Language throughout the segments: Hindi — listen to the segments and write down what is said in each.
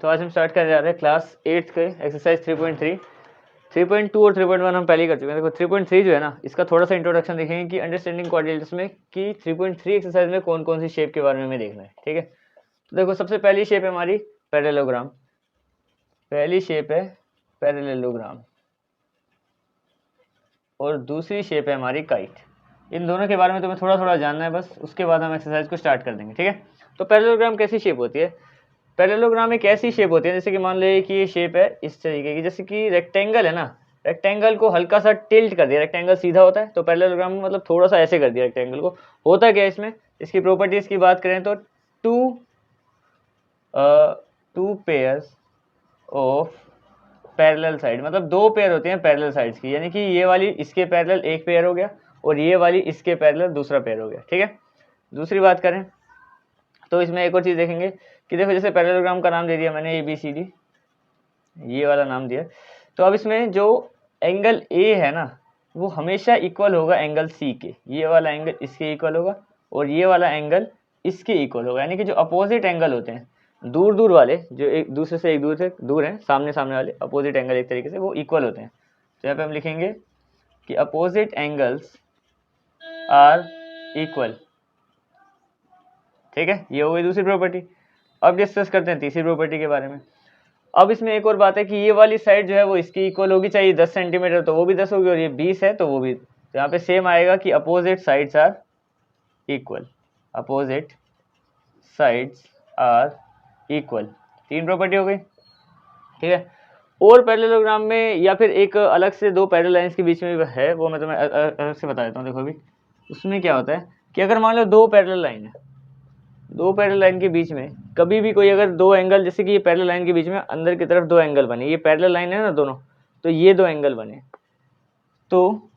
तो आज हम स्टार्ट करने जा रहे हैं क्लास 8 के एक्सरसाइज 3.3, 3.2 और 3.1 हम पहले ही कर चुके हैं। देखो 3.3 जो है ना, इसका थोड़ा सा इंट्रोडक्शन देखेंगे कि अंडरस्टैंडिंग क्वाड्रिलेटरल्स में कि 3.3 एक्सरसाइज में कौन कौन सी शेप के बारे में हमें देखना है। ठीक है, तो देखो सबसे पहली शेप है हमारी पैरेललोग्राम। पहली शेप है पैरेललोग्राम और दूसरी शेप है हमारी काइट। इन दोनों के बारे में तुम्हें थोड़ा थोड़ा जानना है बस, उसके बाद हम एक्सरसाइज को स्टार्ट कर देंगे। ठीक है, तो पैरेललोग्राम कैसी शेप होती है? पैरेललोग्राम एक ऐसी शेप होती है जैसे कि मान लो कि ये शेप है इस तरीके की, जैसे कि रेक्टेंगल है ना, रेक्टेंगल को हल्का सा टिल्ट कर दिया। रेक्टेंगल सीधा होता है, तो पैरेललोग्राम में मतलब थोड़ा सा ऐसे कर दिया रेक्टेंगल को। होता क्या है इसमें, इसकी प्रॉपर्टीज की बात करें तो two pairs of parallel side, मतलब दो पेयर होते हैं पैरेलल साइड्स की, यानी कि ये वाली इसके पैरेलल एक पेयर हो गया और ये वाली इसके पैरेलल दूसरा पेयर हो गया। ठीक है, दूसरी बात करें तो इसमें एक और चीज़ देखेंगे कि देखो जैसे पैरेललोग्राम का नाम दे दिया मैंने ABCD, ये वाला नाम दिया। तो अब इसमें जो एंगल A है ना, वो हमेशा इक्वल होगा एंगल C के। ये वाला एंगल इसके इक्वल होगा और ये वाला एंगल इसके इक्वल होगा, यानी कि जो अपोजिट एंगल होते हैं, दूर दूर वाले जो एक दूसरे से दूर हैं, सामने सामने वाले अपोजिट एंगल एक तरीके से वो इक्वल होते हैं। तो यहाँ पे हम लिखेंगे कि अपोजिट एंगल्स आर इक्वल। ठीक है, ये हो गई दूसरी प्रॉपर्टी। अब डिस्कस करते हैं तीसरी प्रॉपर्टी के बारे में। अब इसमें एक और बात है कि ये वाली साइड जो है वो इसकी इक्वल होगी, चाहिए 10 सेंटीमीटर तो वो भी 10 होगी और ये 20 है तो वो भी। तो यहाँ पे सेम आएगा कि opposite sides are equal. Opposite sides are equal, तीन प्रॉपर्टी हो गई। ठीक है, और पैरेललोग्राम में या फिर एक अलग से दो पैरेलल लाइंस के बीच में भी है, वो मैं तुम्हें अलग से बता देता हूँ। देखो अभी उसमें क्या होता है कि अगर मान लो दो पैरेलल लाइन है, दो पैरेलल लाइन के बीच में कभी भी कोई अगर दो एंगल, जैसे कि ये पैरेलल लाइन के बीच में अंदर की तरफ दो एंगल बने, ये पैरेलल लाइन है ना दोनों, तो ये दो एंगल बने, तो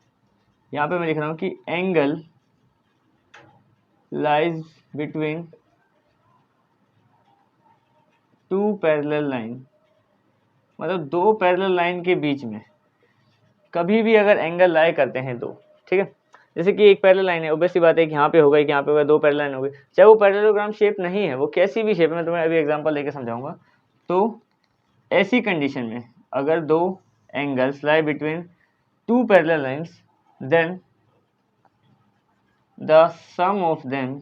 यहाँ पे मैं लिख रहा हूँ कि angle lies between two parallel line, मतलब दो पैरेलल लाइन के बीच में कभी भी अगर एंगल लाई करते हैं दो। ठीक है, जैसे कि एक पैरेलल लाइन है, ऑब्वियसली बात है कि यहाँ पे होगा कि यहाँ पे होगा, दो पैरेलल लाइन हो गई, चाहे वो पैरेललोग्राम शेप नहीं है, वो कैसी भी शेप है, मैं तुम्हें अभी एग्जांपल लेके समझाऊंगा। तो ऐसी कंडीशन में अगर दो angles lie between two parallel lines, then the sum of them,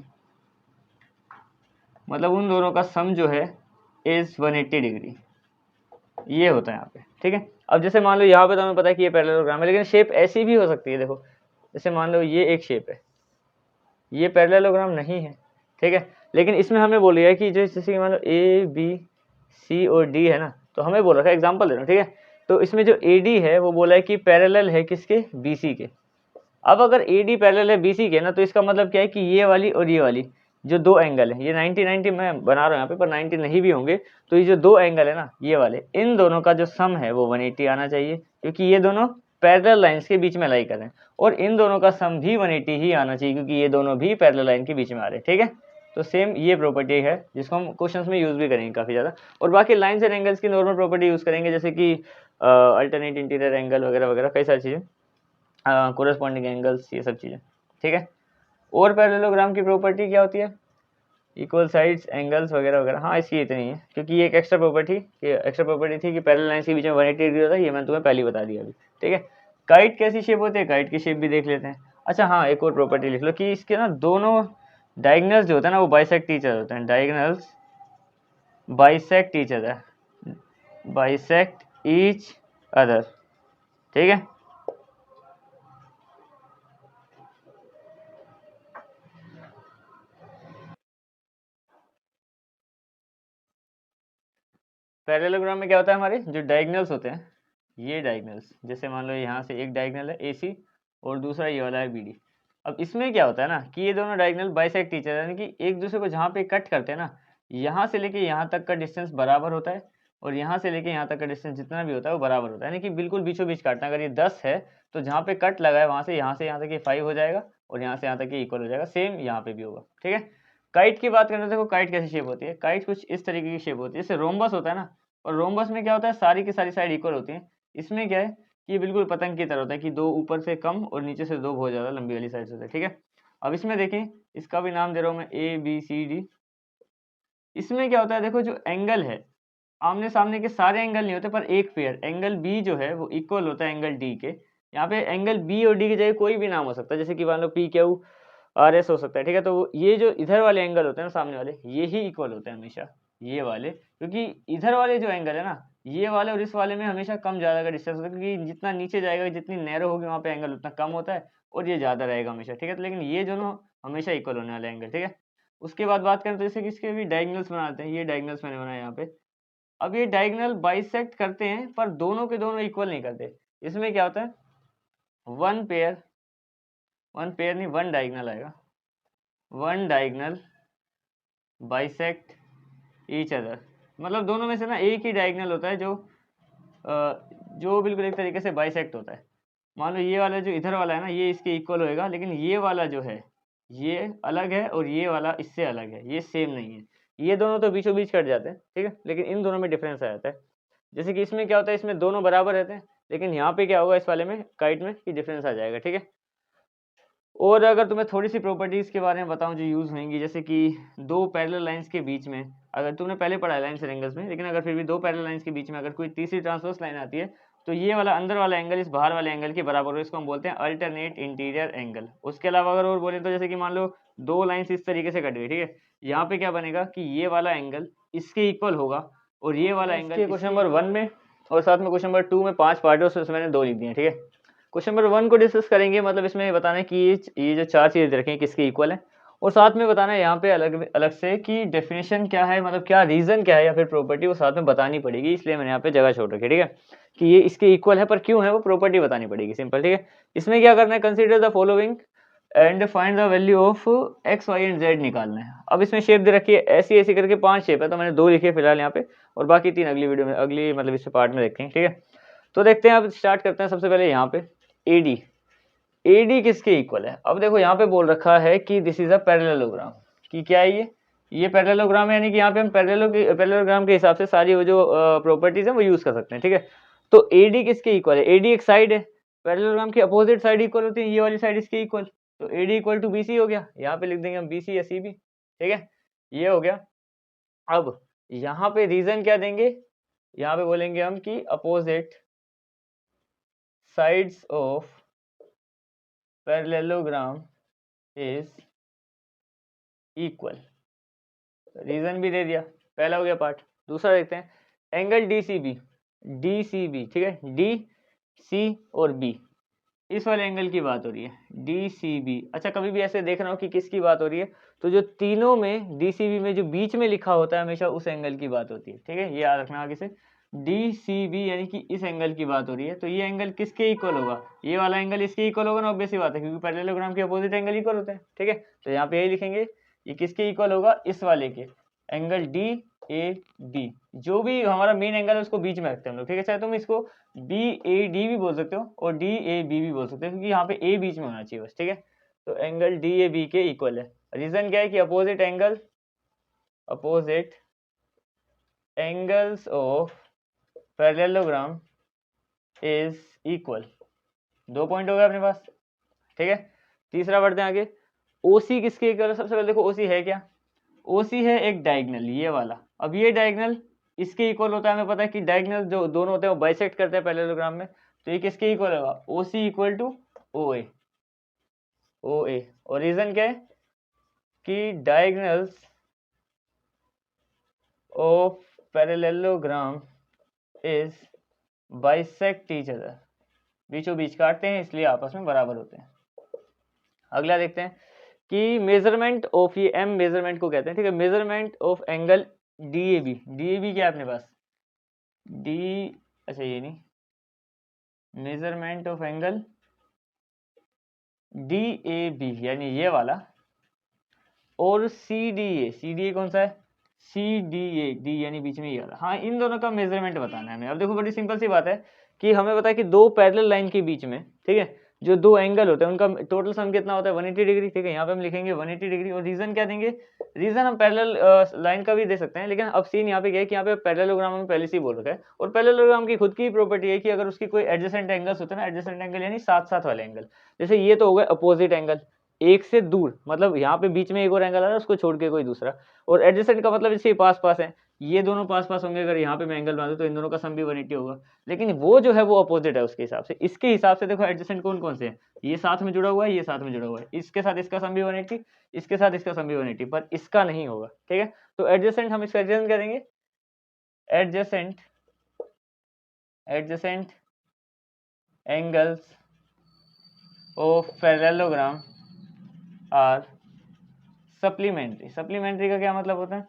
मतलब उन दोनों का सम जो है इज 180 डिग्री, ये होता है यहाँ पे। ठीक है, अब जैसे मान लो यहाँ पे तो हमें पता है कि ये पैरेललोग्राम है, लेकिन शेप ऐसी भी हो सकती है। देखो जैसे मान लो ये एक शेप है, ये पैरेललोग्राम नहीं है। ठीक है, लेकिन इसमें हमें बोल रहा है कि जो जैसे मान लो ABC और D है ना, तो हमें बोल रखा है, एग्जांपल दे रहा हूँ। ठीक है, तो इसमें जो AD है वो बोला है कि पैरेलल है किसके, BC के। अब अगर AD पैरेलल है BC के ना, तो इसका मतलब क्या है कि ये वाली और ये वाली जो दो एंगल है, ये 90-90 मैं बना रहा हूँ यहाँ पे, पर 90 नहीं भी होंगे, तो ये जो दो एंगल है ना ये वाले, इन दोनों का जो सम है वो 180 आना चाहिए, क्योंकि ये दोनों पैरेलल लाइंस के बीच में लाई कर रहे हैं, और इन दोनों का सम भी 180 ही आना चाहिए, क्योंकि ये दोनों भी पैरेलल लाइन के बीच में आ रहे हैं। ठीक है, तो सेम ये प्रॉपर्टी है जिसको हम क्वेश्चंस में यूज भी करेंगे काफी ज्यादा। और बाकी लाइंस एंड एंगल्स की नॉर्मल प्रॉपर्टी यूज करेंगे, जैसे कि अल्टरनेट इंटीरियर एंगल वगैरह वगैरह, कई सारी चीजें, कोरेस्पॉन्डिंग एंगल्स, ये सब चीजें। ठीक है, और पैरेललोग्राम की प्रॉपर्टी क्या होती है, इक्वल साइड्स, एंगल्स वगैरह वगैरह। हाँ, इसकी इतनी है, क्योंकि ये एक एक्स्ट्रा प्रॉपर्टी थी कि पैरेलल लाइंस के बीच में 180 डिग्री होता है, ये मैंने तुम्हें पहले ही बता दिया अभी। ठीक है, काइट कैसी शेप होती है, काइट की शेप भी देख लेते हैं। अच्छा हाँ, एक और प्रॉपर्टी लिख लो कि इसके ना दोनों डायगनल्स जो होते हैं ना वो बाइसेक्ट ईच अदर होते हैं। Diagonals bisect each other, bisect each other. ठीक है, पैरेललोग्राम में क्या होता है, हमारे जो डायगनल्स होते हैं, ये डायगनल्स, जैसे मान लो यहाँ से एक डायगनल है AC और दूसरा ये वाला है BD। अब इसमें क्या होता है ना कि ये दोनों डायगनल बाइसेक्ट टीचर, यानी कि एक दूसरे को जहाँ पे कट करते हैं ना, यहाँ से लेके यहाँ तक का डिस्टेंस बराबर होता है, और यहाँ से लेके यहाँ तक का डिस्टेंस जितना भी होता है वो बराबर होता है, यानी कि बिल्कुल बीचों बीच काटना। अगर ये 10 है तो जहाँ पे कट लगा है वहाँ से यहाँ तक ये 5 हो जाएगा, और यहाँ से यहाँ तक ये इक्वल हो जाएगा। सेम यहाँ पे भी होगा। ठीक है, काइट की बात करें तो देखो काइट कैसी शेप होती है, काइट कुछ इस तरीके की शेप होती है, जैसे रोम्बस होता है ना, और रोम्बस में क्या होता है, सारी की सारी साइड इक्वल होती है। इसमें क्या है कि ये बिल्कुल पतंग की तरह होता है कि दो ऊपर से कम और नीचे से दो बहुत ज़्यादा लंबी वाली साइड से होता है। ठीक है, अब इसमें देखें, इसका भी नाम दे रहा हूँ मैं ABCD। इसमें क्या होता है, देखो जो एंगल है आमने सामने के सारे एंगल नहीं होते, पर एक पेयर एंगल बी जो है वो इक्वल होता है एंगल डी के। यहाँ पे एंगल बी और डी की जगह कोई भी नाम हो सकता है, जैसे कि मान लो पी क्यू आर एस हो सकता है, ठीक है। तो ये जो इधर वाले एंगल होते हैं ना सामने वाले, ये ही इक्वल होते हैं हमेशा, ये वाले, क्योंकि इधर वाले जो एंगल है ना, ये वाले और इस वाले में हमेशा कम ज़्यादा का डिस्टेंस होता है, क्योंकि जितना नीचे जाएगा, जितनी नैरो होगी वहाँ पे एंगल उतना कम होता है, और ये ज़्यादा रहेगा हमेशा, ठीक है। तो लेकिन ये दोनों हमेशा इक्वल होने वाले एंगल, ठीक है। उसके बाद बात करें तो जैसे कि इसके भी डायगनल्स बनाते हैं, ये डायगनल्स मैंने बनाया यहाँ पे। अब ये डायगोनल बाइसेक्ट करते हैं, पर दोनों के दोनों इक्वल नहीं करते। इसमें क्या होता है, वन पेयर नहीं, वन डायगोनल आएगा, one diagonal bisect each other, मतलब दोनों में से ना एक ही डायगोनल होता है जो बिल्कुल एक तरीके से बाइसेक्ट होता है। मान लो ये वाला जो इधर वाला है ना, ये इसके इक्वल होएगा, लेकिन ये वाला जो है ये अलग है और ये वाला इससे अलग है, ये सेम नहीं है। ये दोनों तो बीचों बीच कट जाते हैं, ठीक है, लेकिन इन दोनों में डिफरेंस आ जाता है। जैसे कि इसमें क्या होता है, इसमें दोनों बराबर रहते हैं, लेकिन यहाँ पे क्या होगा इस वाले में, काइट में, कि डिफरेंस आ जाएगा, ठीक है। और अगर तुम्हें थोड़ी सी प्रॉपर्टीज़ के बारे में बताऊं जो यूज़ होंगी, जैसे कि दो पैरेलल लाइंस के बीच में, अगर तुमने पहले पढ़ा है लाइन्स एंड एंगल्स में, लेकिन अगर फिर भी दो पैरेलल लाइंस के बीच में अगर कोई तीसरी ट्रांसवर्स लाइन आती है, तो ये वाला अंदर वाला एंगल इस बाहर वाले एंगल के बराबर हो, इसको हम बोलते हैं अल्टरनेट इंटीरियर एंगल। उसके अलावा अगर और बोले तो जैसे कि मान लो दो लाइन्स इस तरीके से कट गई, ठीक है, यहाँ पे क्या बनेगा कि ये वाला एंगल इसके इक्वल होगा और ये वाला एंगल क्वेश्चन नंबर 1 में, और साथ में क्वेश्चन नंबर 2 में 5 पार्ट है, उसमें मैंने 2 लिख दिए, ठीक है। क्वेश्चन नंबर 1 को डिस्कस करेंगे, मतलब इसमें बताना है कि ये जो 4 चीज़ें रखें किसके इक्वल है, और साथ में बताना है यहाँ पे अलग अलग से कि डेफिनेशन क्या है, मतलब क्या रीज़न क्या है या फिर प्रॉपर्टी, वो साथ में बतानी पड़ेगी, इसलिए मैंने यहाँ पे जगह छोड़ रखी है, ठीक है, कि ये इसके इक्वल है, पर क्यों है वो प्रॉपर्टी बतानी पड़ेगी, सिंपल, ठीक है। इसमें क्या करना है, consider the following and find the value of x y and z निकालना है। अब इसमें शेप दे रखी है ऐसी ऐसी करके 5 शेप है, तो मैंने 2 लिखे फिलहाल यहाँ पे, और बाकी 3 अगली वीडियो में, अगली मतलब इस पार्ट में देखेंगे, ठीक है। तो देखते हैं, अब स्टार्ट करते हैं सबसे पहले यहाँ पे AD किसके इक्वल है। अब देखो यहाँ पे बोल रखा है कि दिस इज अ पैरेललोग्राम, कि क्या है ये पैरेललोग्राम है, यानी कि यहाँ पे हम पैरेललोग्राम के हिसाब से सारी वो जो प्रॉपर्टीज है वो यूज कर सकते हैं, ठीक है। तो AD किसके इक्वल है, AD एक साइड है, पैरेललोग्राम की अपोजिट साइड इक्वल होती है, ये वाली साइड इसके इक्वल, तो AD इक्वल टू BC हो गया, यहाँ पे लिख देंगे हम BC या CB, ठीक है, ये हो गया। अब यहाँ पे रीजन क्या देंगे, यहाँ पे बोलेंगे हम कि opposite sides of parallelogram is equal, reason भी दे दिया, पहला हो गया पार्ट। दूसरा देखते हैं, एंगल DCB, ठीक है, DC और B, इस वाले एंगल की बात हो रही है, DCB। अच्छा, कभी भी ऐसे देखना हो कि किसकी बात हो रही है, तो जो तीनों में DCB में जो बीच में लिखा होता है हमेशा उस एंगल की बात होती है, ठीक है, ये याद रखना आगे से, DCB यानी कि इस एंगल की बात हो रही है। तो ये एंगल किसके इक्वल होगा, ये वाला एंगल इसके इक्वल होगा ना, ऑब्वियस सी बात है, क्योंकि पैरेललोग्राम के अपोजिट एंगल इक्वल होते हैं, ठीक है। तो यहाँ पे यही लिखेंगे, ये किसके इक्वल होगा, इस वाले के, एंगल DAB, जो भी हमारा मेन एंगल है उसको बीच में रखते हैं हम लोग, ठीक है। चाहे तुम इसको BAD भी बोल सकते हो और DAB भी बोल सकते हो, क्योंकि यहाँ पे A बीच में होना चाहिए बस, ठीक है। तो एंगल DAB के इक्वल है। रीजन क्या है कि opposite angles of parallelogram is equal, 2 point हो गए अपने पास, ठीक है। तीसरा बढ़ते हैं आगे, OC किसके इक्वल है। सबसे पहले देखो OC है क्या, OC है एक डायगोनल, ये वाला। अब ये डायगोनल इसके इक्वल होता है, हमें पता है कि डायगोनल जो दोनों होते हैं वो बाइसेक्ट करते हैं पैरेललोग्राम में, तो ये किसके इक्वल होगा, OC इक्वल टू OA। और रीजन क्या है कि diagonals of parallelogram is bisect each other, बीचों बीच काटते हैं इसलिए आपस में बराबर होते हैं। अगला देखते हैं कि मेजरमेंट ऑफ, ये M मेजरमेंट को कहते हैं, ठीक है, मेजरमेंट ऑफ एंगल DAB क्या है अपने पास, अच्छा ये नहीं, मेजरमेंट ऑफ एंगल DAB यानी ये वाला, और CDA कौन सा है, D यानी बीच में ये वाला, हाँ, इन दोनों का मेजरमेंट बताना है हमें। अब देखो बड़ी सिंपल सी बात है कि हमें पता है कि दो पैरेलल लाइन के बीच में, ठीक है, जो दो एंगल होते हैं उनका टोटल सम कितना होता है, 180 डिग्री, ठीक है। यहाँ पे हम लिखेंगे 180 डिग्री, और रीजन क्या देंगे, रीजन हम पैरेलल लाइन का भी दे सकते हैं, लेकिन अब सीन यहाँ पे क्या है कि यहाँ पे पैरेललोग्राम में पहले से ही बोल रखा है, और पैरेललोग्राम की खुद की प्रॉपर्टी है कि अगर उसकी कोई एडजेसेंट एंगल्स होते हैं ना, एडजेसेंट एंगल यानी साथ साथ वाले एंगल, जैसे ये तो हो गए अपोजिट एंगल, एक से दूर, मतलब यहाँ पे बीच में एक और एंगल आ रहा है उसको छोड़ के कोई दूसरा, और एडजेसेंट का मतलब इसके पास पास है, ये दोनों पास पास होंगे, अगर यहाँ पे मैं एंगल बना दूं तो इन दोनों का सम भी 180 होगा, लेकिन वो जो है वो अपोजिट है उसके हिसाब से। इसके हिसाब से देखो एडजेसेंट कौन कौन से हैं, ये साथ में जुड़ा हुआ है, ये साथ में जुड़ा हुआ है, इसके साथ इसका सम भी 180, इसके साथ इसका सम भी 180, पर इसका नहीं होगा, ठीक है। तो एडजेसेंट हम इसका एडजेसेंट करेंगे, adjacent angles of parallelogram are supplementary. Supplementary का क्या मतलब होता है,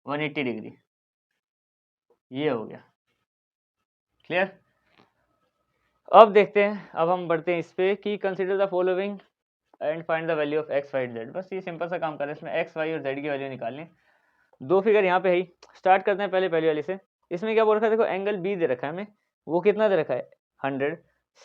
180 डिग्री, ये हो गया क्लियर। अब देखते हैं, अब हम बढ़ते हैं इस पे कि consider the following and find the value of x y z. बस ये सिंपल सा काम कर रहे हैं, इसमें एक्स वाई और जेड की वैल्यू निकालनी। दो फिगर यहाँ पे है, स्टार्ट करते हैं पहले वाली से। इसमें क्या बोल रखा है, देखो एंगल बी दे रखा है हमें, वो कितना दे रखा है 100,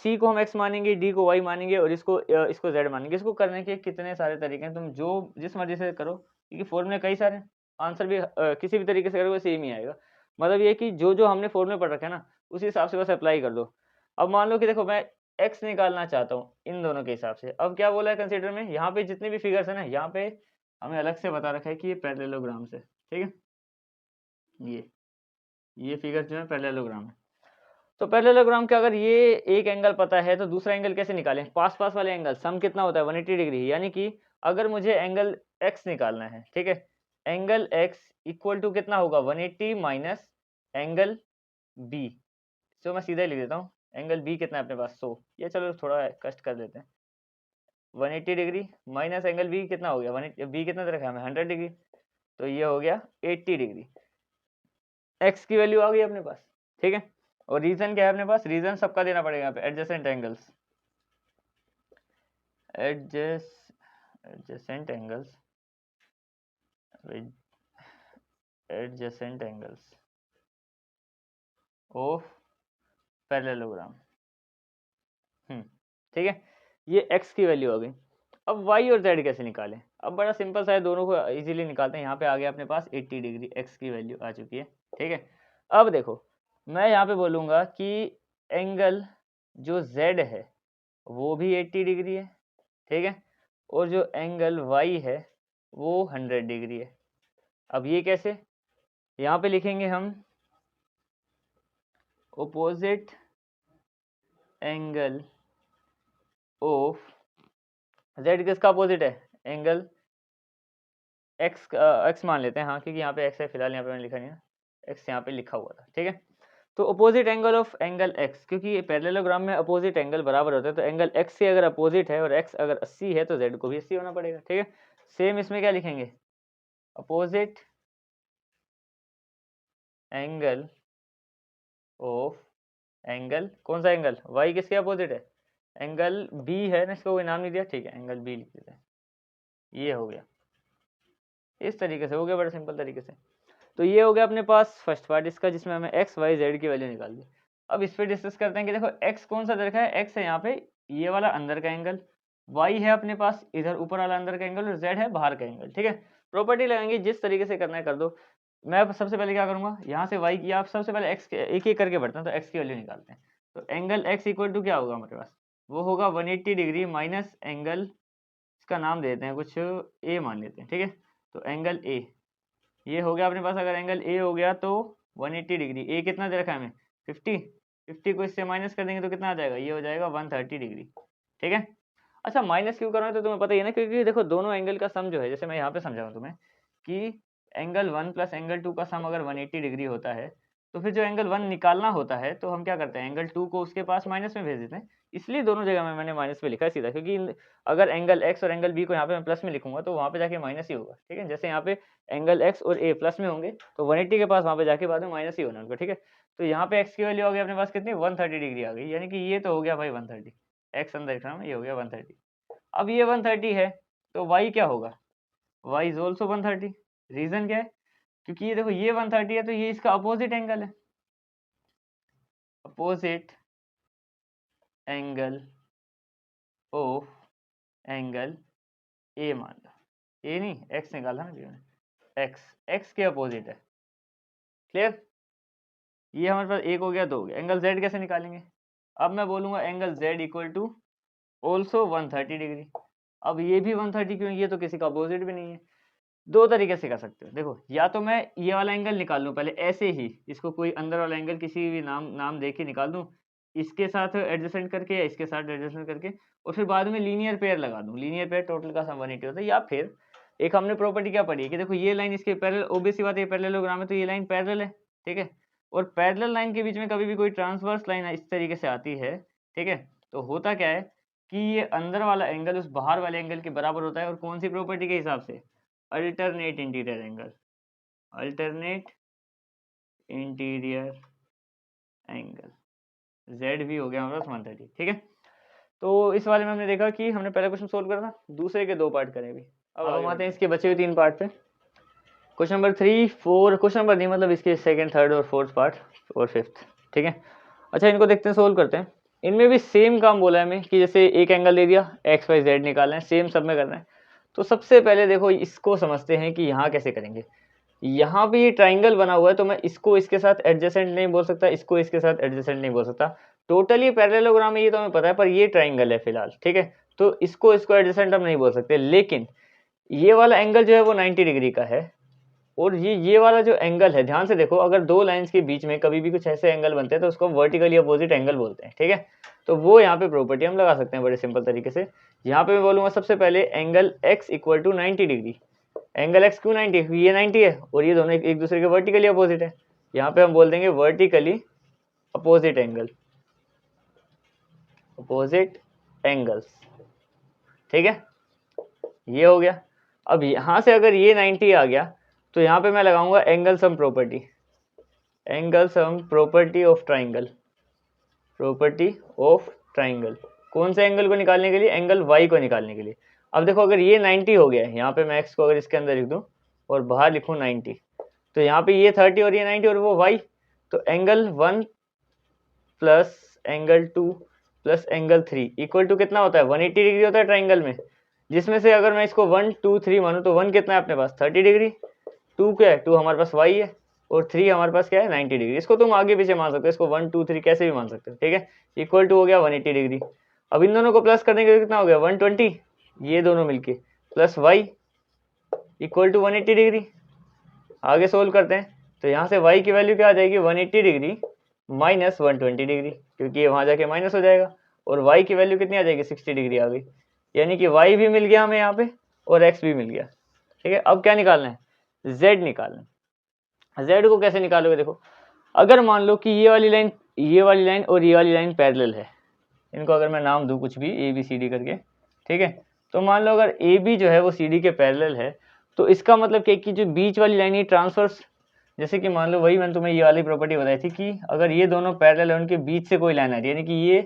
सी को हम एक्स मानेंगे, डी को वाई मानेंगे और इसको जेड मानेंगे। इसको करने के कितने सारे तरीके हैं, तुम जो जिस मर्जी से करो, क्योंकि फॉर्मूले कई सारे, आंसर भी किसी भी तरीके से करोगे सेम ही आएगा। मतलब ये कि जो जो हमने फॉर्मूले पढ़ रखे हैं ना, उसी हिसाब से बस अप्लाई कर दो। अब मान लो कि देखो मैं एक्स निकालना चाहता हूँ इन दोनों के हिसाब से। अब क्या बोला है कंसीडर में, यहाँ पे जितने भी फिगर्स है ना, यहाँ पे हमें अलग से बता रखा है कि ये पैरेललोग्राम से, ठीक है। ये फिगर जो है पैरेललोग्राम है। तो पैरेललोग्राम का अगर ये एक एंगल पता है तो दूसरा एंगल कैसे निकालें, पास पास वाले एंगल सम कितना होता है 180 डिग्री। यानी कि अगर मुझे एंगल एक्स निकालना है, ठीक है, एंगल एक्स इक्वल टू कितना होगा 180 माइनस एंगल बी। तो मैं सीधा ही लिख देता हूँ, एंगल बी कितना है अपने पास 100, ये चलो थोड़ा कष्ट कर देते हैं, 180 डिग्री माइनस एंगल बी कितना हो गया, बी कितना दे रखा है हमें 100 डिग्री, तो ये हो गया 80 डिग्री। एक्स की वैल्यू आ गई अपने पास, ठीक है। और रीजन क्या है अपने पास, रीजन सबका देना पड़ेगा यहाँ पे, adjacent angles, adjacent angles adjacent angles of parallelogram, ठीक है। ये x की वैल्यू आ गई। अब y और z कैसे निकालें, अब बड़ा सिंपल सा है, दोनों को इजीली निकालते हैं। यहाँ पे आ गया अपने पास 80 डिग्री, x की वैल्यू आ चुकी है, ठीक है। अब देखो मैं यहाँ पे बोलूँगा कि एंगल जो z है वो भी 80 डिग्री है, ठीक है, और जो एंगल y है वो 100 डिग्री है। अब ये कैसे, यहाँ पे लिखेंगे हम ऑपोजिट एंगल ऑफ z किसका अपोजिट है, एंगल x मान लेते हैं, हाँ, क्योंकि यहाँ पे x है फिलहाल, यहाँ पे मैंने लिखा नहीं है, x यहाँ पे लिखा हुआ था, ठीक है। तो opposite angle of angle x, क्योंकि ये पैरेललोग्राम में अपोजिट एंगल बराबर होता है, तो एंगल x से अगर अपोजिट है और x अगर 80 है तो z को भी 80 होना पड़ेगा, ठीक है। सेम इसमें क्या लिखेंगे, अपोजिट एंगल ऑफ एंगल, कौन सा एंगल, y किसके अपोजिट है, एंगल b है ना, इसको कोई नाम नहीं दिया, ठीक है, एंगल b लिख देते हैं, ये हो गया, इस तरीके से हो गया, बड़ा सिंपल तरीके से। तो ये हो गया अपने पास फर्स्ट पार्ट इसका, जिसमें हमें एक्स वाई जेड की वैल्यू निकाल दी। अब इस पर डिस्कस करते हैं कि देखो एक्स कौन सा दे रखा है, एक्स है यहाँ पे ये वाला अंदर का एंगल, वाई है अपने पास इधर ऊपर वाला अंदर का एंगल, और जेड है बाहर का एंगल, ठीक है। प्रॉपर्टी लगाएंगे, जिस तरीके से करना है कर दो। मैं सबसे पहले क्या करूंगा, यहाँ से वाई की, आप सबसे पहले एक्स एक एक करके बढ़ते हैं, तो एक्स की वैल्यू निकालते हैं। तो एंगल एक्स इक्वल टू क्या होगा हमारे पास, वो होगा 180 डिग्री माइनस एंगल, इसका नाम देते हैं कुछ ए मान लेते हैं, ठीक है। तो एंगल ए, ये हो गया अपने पास, अगर एंगल ए हो गया तो 180 डिग्री, ए कितना दे रखा है हमें 50 को इससे माइनस कर देंगे तो कितना आ जाएगा, ये हो जाएगा 130 डिग्री, ठीक है। अच्छा माइनस क्यों कर रहा हूँ, तो तुम्हें पता ही है ना, क्योंकि देखो दोनों एंगल का सम जो है, जैसे मैं यहाँ पे समझाऊँ तुम्हें कि एंगल 1 प्लस एंगल 2 का सम अगर 180 डिग्री होता है, तो फिर जो एंगल 1 निकालना होता है तो हम क्या करते हैं, एंगल 2 को उसके पास माइनस में भेज देते हैं। इसलिए दोनों जगह में मैंने माइनस में लिखा है सीधा, क्योंकि अगर एंगल एक्स और एंगल बी को यहाँ पे मैं प्लस में लिखूंगा तो वहाँ पे जाके माइनस ही होगा, ठीक है। जैसे यहाँ पे एंगल एक्स और ए प्लस में होंगे तो 180 के पास वहाँ पे जाके बाद में माइनस ही होना उनका, ठीक है। तो यहाँ पे एक्स की वैल्यू आ गई अपने पास कितनी 130 डिग्री आ गई, यानी कि ये तो हो गया भाई 130, एक्स अंदर लिख रहा हूँ, ये हो गया 130। अब ये 130 है तो वाई क्या होगा, वाई इज ऑल्सो 130। रीजन क्या है, क्योंकि ये देखो ये 130 है तो ये इसका अपोजिट एंगल है, opposite angle of angle A मान लो, ए नहीं एक्स निकाला ना जी मैंने, एक्स के अपोजिट है, क्लियर। ये हमारे पास एक हो गया, दो हो गया। एंगल जेड कैसे निकालेंगे, अब मैं बोलूंगा angle z equal to also 130 degree. अब ये भी 130 क्यों, ये तो किसी का अपोजिट भी नहीं है, दो तरीके से कर सकते हो। देखो, या तो मैं ये वाला एंगल निकाल लूँ पहले ऐसे ही, इसको कोई अंदर वाला एंगल किसी भी नाम दे के निकाल दूँ, इसके साथ एडजस्टेंट करके या इसके साथ एडजस्टेंट करके, और फिर बाद में लीनियर पेयर लगा दूँ। लीनियर पेयर टोटल का सम 180 होता है। या फिर एक हमने प्रॉपर्टी क्या पढ़ी है कि देखो ये लाइन इसके पैरेलल, ऑब्वियस सी बात है ये पैरेललोग्राम है तो ये लाइन पैरेलल है, ठीक है। और पैरेलल लाइन के बीच में कभी भी कोई ट्रांसवर्स लाइन इस तरीके से आती है, ठीक है, तो होता क्या है कि ये अंदर वाला एंगल उस बाहर वाले एंगल के बराबर होता है। और कौन सी प्रॉपर्टी के हिसाब से? Alternate interior angle, alternate interior angle, Z भी हो गया हमारा 130, ठीक है। तो इस वाले में हमने देखा कि हमने पहला क्वेश्चन सोल्व करा था, दूसरे के 2 पार्ट करें अभी। अब हम आते हैं इसके बचे हुए 3 पार्ट पे। क्वेश्चन नंबर 3, 4, क्वेश्चन नंबर नहीं मतलब इसके सेकंड, थर्ड और फोर्थ पार्ट और फिफ्थ, ठीक है। अच्छा, इनको देखते हैं, सोल्व करते हैं। इनमें भी सेम काम बोला है हमें कि जैसे एक एंगल दे दिया, एक्स वाई जेड निकालना है, सेम सब में करना है। तो सबसे पहले देखो इसको समझते हैं कि यहाँ कैसे करेंगे। यहाँ पे ये ट्राइंगल बना हुआ है तो मैं इसको इसके साथ एडजेसेंट नहीं बोल सकता, इसको इसके साथ एडजेसेंट नहीं बोल सकता। टोटली पैरेललोग्राम है ये तो हमें पता है, पर ये ट्राइंगल है फिलहाल, ठीक है। तो इसको एडजेसेंट हम नहीं बोल सकते। लेकिन ये वाला एंगल जो है वो 90 डिग्री का है, और ये वाला जो एंगल है, ध्यान से देखो, अगर दो लाइंस के बीच में कभी भी कुछ ऐसे एंगल बनते हैं तो उसको वर्टिकली अपोजिट एंगल बोलते हैं, ठीक है। तो वो यहाँ पे प्रॉपर्टी हम लगा सकते हैं बड़े सिंपल तरीके से। यहाँ पे मैं बोलूँगा सबसे पहले angle x equal to 90 degree. Angle x क्यों 90? ये 90 है और ये दोनों एक दूसरे के वर्टिकली अपोजिट है। यहाँ पे हम बोल देंगे vertically opposite angle, opposite angles, ठीक है। ये हो गया। अब यहाँ से अगर ये 90 आ गया तो यहाँ पे मैं लगाऊंगा angle sum property, angle sum property of triangle, property of triangle. कौन से एंगल को निकालने के लिए? एंगल y को निकालने के लिए। अब देखो अगर ये 90 हो गया है, यहाँ पे मैं x को अगर इसके अंदर लिख दूं और बाहर लिखूं 90, तो यहाँ पे ये 30 और ये 90 और वो y, तो angle 1 plus angle 2 plus angle 3 equal to कितना होता है? 180 डिग्री होता है ट्राइंगल में। जिसमें से अगर मैं इसको 1 2 3 मानूं तो 1 कितना है अपने पास? 30 डिग्री, 2 क्या है? 2 हमारे पास y है, और 3 हमारे पास क्या है? 90 डिग्री। इसको तुम आगे पीछे मान सकते हो, इसको 1 2 3 कैसे भी मान सकते हो, ठीक है। इक्वल टू हो गया 180 डिग्री। अब इन दोनों को प्लस करने के लिए कितना हो गया? 120, ये दोनों मिलके, plus y equal to 180 degree. आगे सोल्व करते हैं तो यहाँ से y की वैल्यू क्या आ जाएगी? 180 डिग्री माइनस 120 डिग्री, क्योंकि ये वहाँ जाके माइनस हो जाएगा, और y की वैल्यू कितनी आ जाएगी? 60 डिग्री आ गई। यानी कि y भी मिल गया हमें यहाँ पे और x भी मिल गया, ठीक है। अब क्या निकालना है? z निकालना है। z को कैसे निकालोगे? देखो, अगर मान लो कि ये वाली लाइन और ये वाली लाइन पैरेलल है, इनको अगर मैं नाम दूं कुछ भी ए बी सी डी करके, ठीक है, तो मान लो अगर ए बी जो है वो सी डी के पैरेलल है, तो इसका मतलब क्या कि जो बीच वाली लाइन है ट्रांसवर्स, जैसे कि मान लो वही मैंने तुम्हें ये वाली प्रॉपर्टी बताई थी कि अगर ये दोनों पैरेलल है, उनके बीच से कोई लाइन आ रही है, यानी कि ये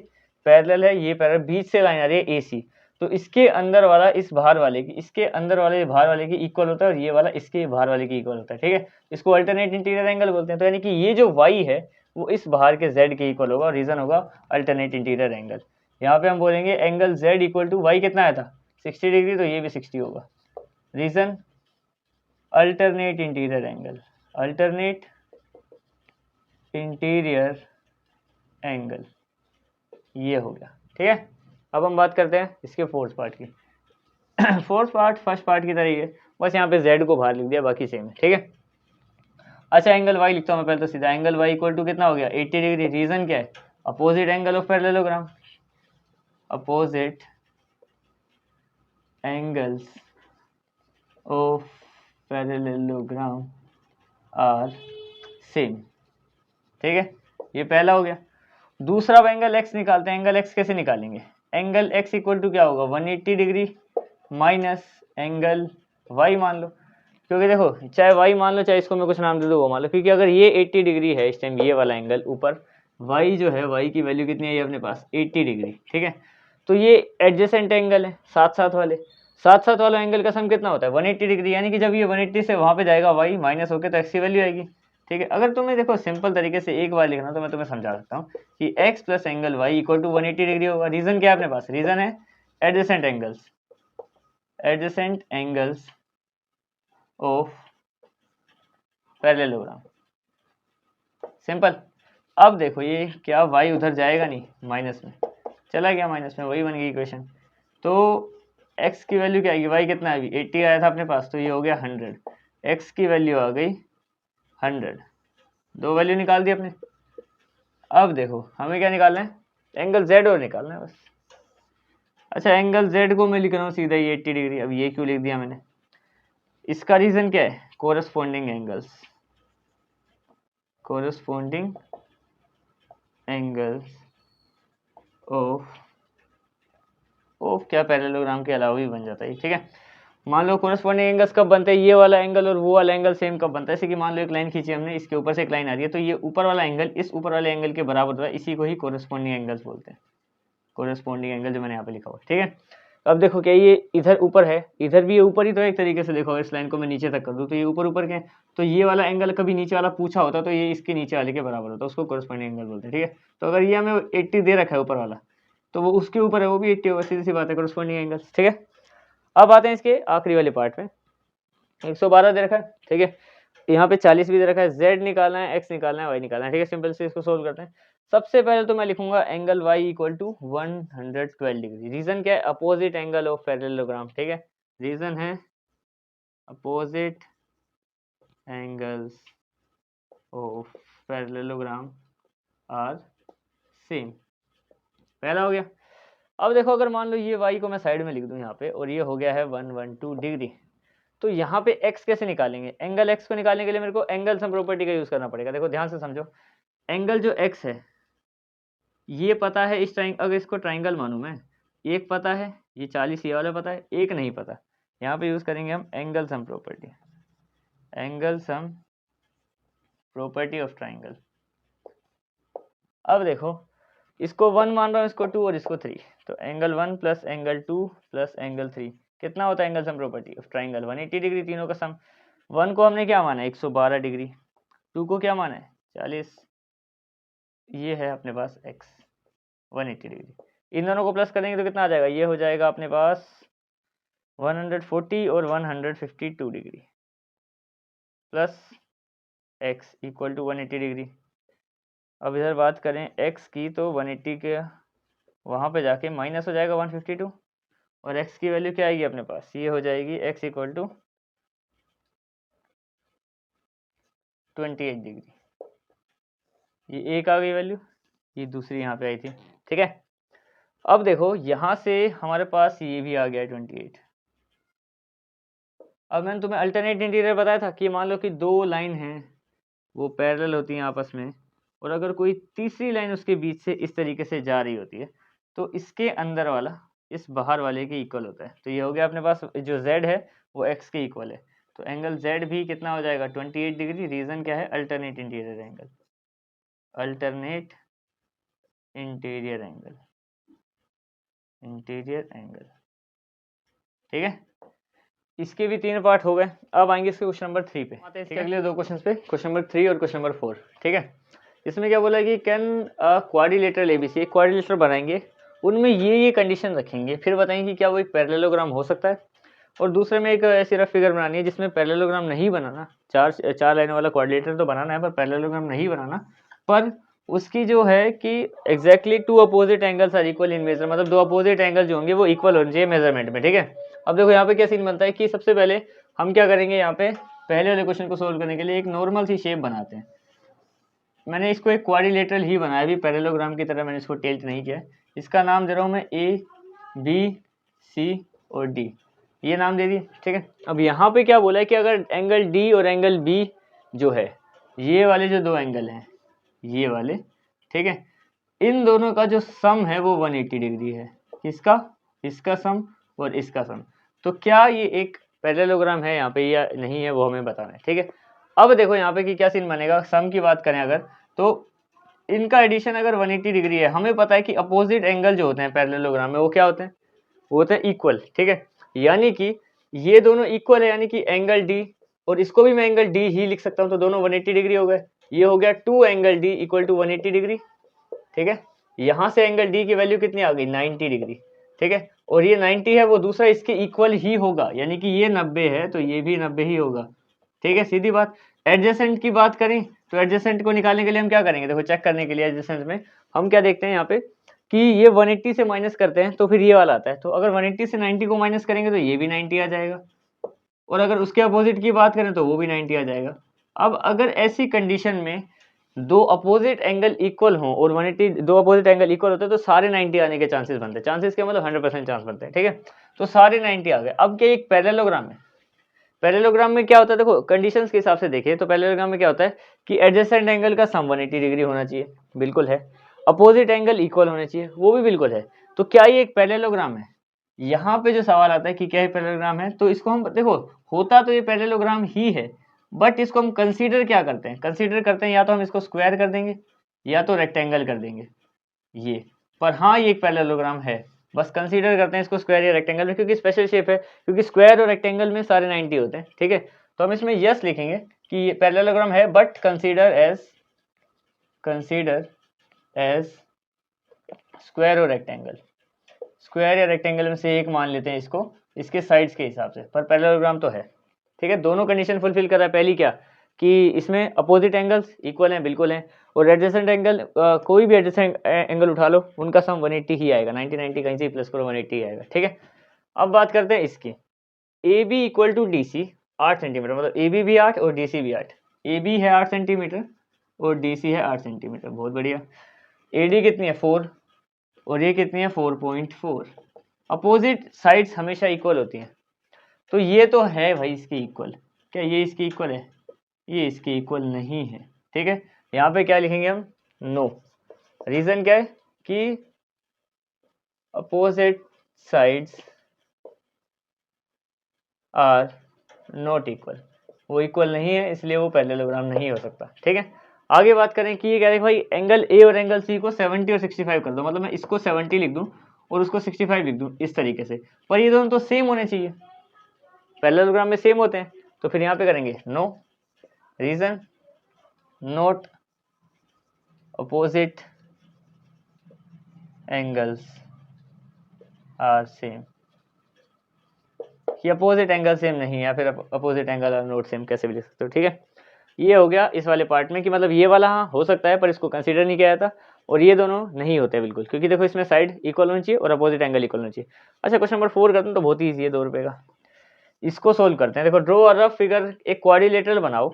पैरेलल है, ये पैरेलल, बीच से लाइन आ रही है ए सी, तो इसके अंदर वाला इस बाहर वाले की, इसके अंदर वाले बाहर वाले की इक्वल होता है, और ये वाला इसके बाहर वाले की इक्वल होता है, ठीक है। इसको अल्टरनेट इंटीरियर एंगल बोलते हैं। तो यानी कि ये जो y है वो इस बाहर के z के इक्वल होगा, और रीजन होगा अल्टरनेट इंटीरियर एंगल। यहाँ पे हम बोलेंगे angle z equal to y कितना आया था? 60 डिग्री, तो ये भी 60 होगा। Reason alternate interior angle, alternate interior angle, ये हो गया, ठीक है। अब हम बात करते हैं इसके फोर्थ पार्ट की। फोर्थ पार्ट फर्स्ट पार्ट की तरह ही है, बस यहाँ पे z को बाहर लिख दिया, बाकी सेम है, ठीक है। अच्छा, एंगल y लिखता हूँ मैं पहले तो सीधा। एंगल y इक्वल टू कितना हो गया? 80 डिग्री। रीजन क्या है? Opposite angle of parallelogram, opposite angles of parallelogram are same, ठीक है। ये पहला हो गया। दूसरा अब एंगल x निकालते हैं। एंगल x कैसे निकालेंगे? एंगल x इक्वल टू क्या होगा? 180 डिग्री माइनस एंगल y मान लो, क्योंकि देखो चाहे y मान लो चाहे इसको मैं कुछ नाम दे दूँ वो मान लो, क्योंकि अगर ये 80 डिग्री है इस टाइम, ये वाला एंगल ऊपर, y जो है y की वैल्यू कितनी है ये अपने पास? 80 डिग्री, ठीक है। तो ये एडजेसेंट एंगल है, साथ साथ वाला एंगल का सम कितना होता है? 180 डिग्री। यानी कि जब ये 180 से वहाँ पे जाएगा y माइनस होकर, तो x की वैल्यू आएगी, ठीक है। अगर तुम्हें देखो सिंपल तरीके से एक बार लिखना तो मैं तुम्हें समझा सकता हूँ कि x plus angle y equal to 180 degree होगा। रीजन क्या है अपने पास? रीजन है adjacent angles, adjacent angles of parallelogram, simple. अब देखो ये क्या, y उधर जाएगा नहीं, माइनस में चला गया, माइनस में, वही बन गई इक्वेशन। तो x की वैल्यू क्या आएगी, y कितना है, 80 आया था अपने पास, तो ये हो गया 100, x की वैल्यू आ गई 100, दो वैल्यू निकाल दी अपने। अब देखो हमें क्या निकालना है, एंगल z और निकालना है बस। अच्छा एंगल z को मैं लिख रहा हूँ सीधा ये 80 डिग्री, अब ये क्यों लिख दिया मैंने, इसका रीजन क्या है, corresponding angles, corresponding angles of क्या पैरेललोग्राम के अलावा भी बन जाता है, ठीक है। मान लो कोरस्पॉन्डिंग एंगल्स कब बनते हैं, ये वाला एंगल और वो वाला एंगल सेम कब बनता है, जैसे कि मान लो एक लाइन खींची हमने, इसके ऊपर से एक लाइन आ रही है, तो ये ऊपर वाला एंगल इस ऊपर वाले एंगल के बराबर होता है, इसी को ही कोरस्पॉन्डिंग एंगल्स बोलते हैं, कोरस्पॉन्डिंग एंगल जो मैंने यहाँ पे लिखा हुआ, ठीक है। अब देखो क्या ये इधर ऊपर है, इधर भी ये ऊपर ही तो है एक तरीके से, देखो इस लाइन को मैं नीचे तक कर दूँ तो ये ऊपर ऊपर के हैं, तो ये वाला एंगल कभी नीचे वाला पूछा होता तो ये इसके नीचे वाले के बराबर होता है, उसको कोरस्पॉन्डिंग एंगल बोलते हैं, ठीक है। तो अगर ये हमें 80 दे रखा है ऊपर वाला, तो वो उसके ऊपर है, वो भी 80 होगा, सीधी सी बात है, कोरस्पॉन्डिंग एंगल्स, ठीक है। अब आते हैं इसके आखिरी वाले पार्ट में, 112 दे रखा है, ठीक है, यहाँ पे 40 भी दे रखा है, z निकालना है, x निकालना है, y निकालना है, ठीक है। सिंपल से इसको सोल्व करते हैं। सबसे पहले तो मैं लिखूंगा angle y equal to 112 degree. Reason क्या है, अपोजिट एंगल ऑफ पैरेललोग्राम, ठीक है। रीजन है opposite angles of parallelogram are same, पहला हो गया। अब देखो अगर मान लो ये y को मैं साइड में लिख दूं यहाँ पे, और ये हो गया है 112 डिग्री, तो यहाँ पे x कैसे निकालेंगे, एंगल x को निकालने के लिए मेरे को एंगल सम प्रॉपर्टी का यूज करना पड़ेगा। देखो ध्यान से समझो, एंगल जो x है ये पता है, इस ट्राइंगल, अगर इसको ट्राइंगल मानूं मैं, एक पता है, ये 40 ये वाला पता है, एक नहीं पता, यहाँ पे यूज करेंगे हम angle sum property, angle sum property of triangle. अब देखो इसको 1 मान रहा हूँ, इसको 2 और इसको 3, तो angle 1 plus angle 2 plus angle 3 कितना होता है angle sum property of triangle, 180 degree, तीनों का सम। 1 को हमने क्या माना है 112 डिग्री, 2 को क्या माना है 40, ये है अपने पास x 180 डिग्री, इन दोनों को प्लस करेंगे तो कितना आ जाएगा, ये हो जाएगा अपने पास 140 और 152 degree plus x equal to 180 degree. अब इधर बात करें x की, तो 180 के वहाँ पे जाके माइनस हो जाएगा 152, और x की वैल्यू क्या आएगी अपने पास, ये हो जाएगी x इक्वल टू 28 डिग्री, ये एक आ गई वैल्यू, ये दूसरी यहाँ पे आई थी, ठीक है। अब देखो यहाँ से हमारे पास ये भी आ गया 28। अब मैंने तुम्हें अल्टरनेट इंटीरियर बताया था कि मान लो कि दो लाइन हैं वो पैरेलल होती हैं आपस में, और अगर कोई तीसरी लाइन उसके बीच से इस तरीके से जा रही होती है, तो इसके अंदर वाला इस बाहर वाले के इक्वल होता है। तो ये हो गया अपने पास, जो z है वो x के इक्वल है, तो एंगल z भी कितना हो जाएगा 28 डिग्री। रीजन क्या है, alternate interior angle, alternate interior angle, interior angle, ठीक है। इसके भी 3 पार्ट हो गए। अब आएंगे इसके क्वेश्चन नंबर 3 पे, आते हैं इसके अगले दो क्वेश्चन पे, क्वेश्चन नंबर 3 और क्वेश्चन नंबर 4, ठीक है। इसमें क्या बोला कि कैन क्वाड्रिलेटरल एबीसी, एक क्वाड्रिलेटरल बनाएंगे, उनमें ये कंडीशन रखेंगे, फिर बताएंगे कि क्या वो एक पैरेललोग्राम हो सकता है। और दूसरे में एक ऐसी रफ फिगर बनानी है जिसमें पैरेललोग्राम नहीं बनाना, चार लाइन वाला क्वाड्रिलेटरल तो बनाना है पर पैरेललोग्राम नहीं बनाना, पर उसकी जो है कि exactly 2 opposite angles are equal in measure, मतलब 2 अपोजिट एंगल जो होंगे वो इक्वल होने चाहिए मेजरमेंट में, ठीक है। अब देखो यहाँ पे क्या सीन बनता है कि सबसे पहले हम क्या करेंगे, यहाँ पे पहले वाले क्वेश्चन को सोल्व करने के लिए एक नॉर्मल सी शेप बनाते हैं। मैंने इसको एक क्वाड्रिलेटरल ही बनाया, अभी पैरेललोग्राम की तरह मैंने इसको टिल्ट नहीं किया। इसका नाम दे रहा हूँ मैं ए बी सी और डी, ये नाम दे दिए, ठीक है। अब यहाँ पे क्या बोला है कि अगर एंगल डी और एंगल बी जो है, ये वाले जो दो एंगल हैं ये वाले, ठीक है, इन दोनों का जो सम है वो 180 डिग्री है, किसका, इसका सम और इसका सम। तो क्या ये एक पैरेललोग्राम है यहाँ पे या नहीं है, वो हमें बताना है, ठीक है। अब देखो यहाँ पे कि क्या सीन बनेगा, सम की बात करें अगर, तो इनका एडिशन अगर 180 डिग्री है, हमें पता है कि अपोजिट एंगल जो होते हैं पैरेललोग्राम में वो क्या होते हैं, वो होते हैं इक्वल, ठीक है। यानी कि ये दोनों इक्वल है, यानी कि एंगल डी, और इसको भी मैं एंगल डी ही लिख सकता हूँ, तो दोनों 180 डिग्री हो गए। ये हो गया 2 angle D equal to 180 degree, ठीक है। यहाँ से एंगल डी की वैल्यू कितनी आ गई 90 डिग्री, ठीक है। और ये 90 है, वो दूसरा इसके इक्वल ही होगा, यानी कि ये 90 है तो ये भी 90 ही होगा, ठीक है, सीधी बात। एडजेसेंट की बात करें तो एडजेसेंट को निकालने के लिए हम क्या करेंगे, देखो चेक करने के लिए एडजेसेंट में हम क्या देखते हैं यहाँ पे कि ये 180 से माइनस करते हैं तो फिर ये वाला आता है, तो अगर 180 से 90 को माइनस करेंगे तो ये भी 90 आ जाएगा, और अगर उसके अपोजिट की बात करें तो वो भी 90 आ जाएगा। अब अगर ऐसी कंडीशन में दो अपोजिट एंगल इक्वल हों और 180 दो अपोजिट एंगल इक्वल होते हैं तो सारे 90 आने के चांसेस बनते हैं। चांसेस क्या मतलब 100% चांस बनते हैं, ठीक है। तो सारे 90 आ गए। अब क्या एक पैरेललोग्राम है, पैरेललोग्राम में क्या होता है, देखो कंडीशंस के हिसाब से देखिए तो पैरेललोग्राम में क्या होता है कि एडजेसेंट एंगल का सम 180 डिग्री होना चाहिए, बिल्कुल है। अपोजिट एंगल इक्वल होने चाहिए, वो भी बिल्कुल है। तो क्या ये एक पैरेललोग्राम है? यहाँ पे जो सवाल आता है कि क्या ये पैरेललोग्राम है, तो इसको हम देखो होता तो ये पैरेललोग्राम ही है, बट इसको हम कंसीडर क्या करते हैं, कंसीडर करते हैं या तो हम इसको स्क्वायर कर देंगे या तो रेक्टेंगल कर देंगे ये, पर हाँ ये एक पैरेललोग्राम है, बस कंसीडर करते हैं इसको स्क्वायर या रेक्टेंगल में, क्योंकि स्पेशल शेप है, क्योंकि स्क्वायर और रेक्टेंगल में सारे 90 होते हैं, ठीक है। तो हम इसमें यस लिखेंगे कि ये पैरेललोग्राम है, बट कंसीडर एज स्क्वायर और रेक्टेंगल। स्क्वायर या रेक्टेंगल में से एक मान लेते हैं इसको इसके साइड्स के हिसाब से, पर पैरेललोग्राम तो है, ठीक है। दोनों कंडीशन फुलफिल कर रहा है। पहली क्या कि इसमें अपोजिट एंगल्स इक्वल हैं, बिल्कुल हैं, और एडजेसेंट एंगल कोई भी एडजेसेंट एंगल उठा लो उनका सम 180 ही आएगा, 90 90 कहीं से प्लस करो 180 आएगा, ठीक है। अब बात करते हैं इसकी, A B equal to D C 8 centimetre, मतलब ए बी भी 8 और डी सी भी 8, ए बी है 8 सेंटीमीटर और डी सी है 8 सेंटीमीटर, बहुत बढ़िया। ए डी कितनी है 4 और ये कितनी है 4.4। अपोजिट साइड्स हमेशा इक्वल होती हैं, तो ये तो है भाई इसकी इक्वल, क्या ये इसकी इक्वल है? ये इसकी इक्वल नहीं है, ठीक है। यहाँ पे क्या लिखेंगे हम? नो। रीजन क्या है कि opposite sides are not equal, वो इक्वल नहीं है, इसलिए वो पैरेललोग्राम नहीं हो सकता, ठीक है। आगे बात करें कि ये कह रहे हैं भाई एंगल ए और एंगल सी को 70 और 65 कर दो, मतलब मैं इसको 70 लिख दूं और उसको 65 लिख दूं इस तरीके से, पर ये दोनों तो सेम होने चाहिए, पैरेललोग्राम में सेम होते हैं, तो फिर यहाँ पे करेंगे no. Reason not opposite angles are same, कि अपोजिट एंगल सेम नहीं है, या फिर opposite angle are not same, कैसे भी लिख सकते हो, ठीक है। ये हो गया इस वाले पार्ट में कि मतलब ये वाला हाँ हो सकता है पर इसको कंसीडर नहीं किया जाता, और ये दोनों नहीं होते बिल्कुल, क्योंकि देखो इसमें साइड इक्वल होनी चाहिए और अपोजिट एंगल इक्वल होना चाहिए। अच्छा क्वेश्चन नंबर 4 करते हैं, तो बहुत ही ईजी है, 2 रुपये का। इसको सोल्व करते हैं। देखो ड्रॉ अ रफ फिगर, एक क्वाड्रिलेटरल बनाओ,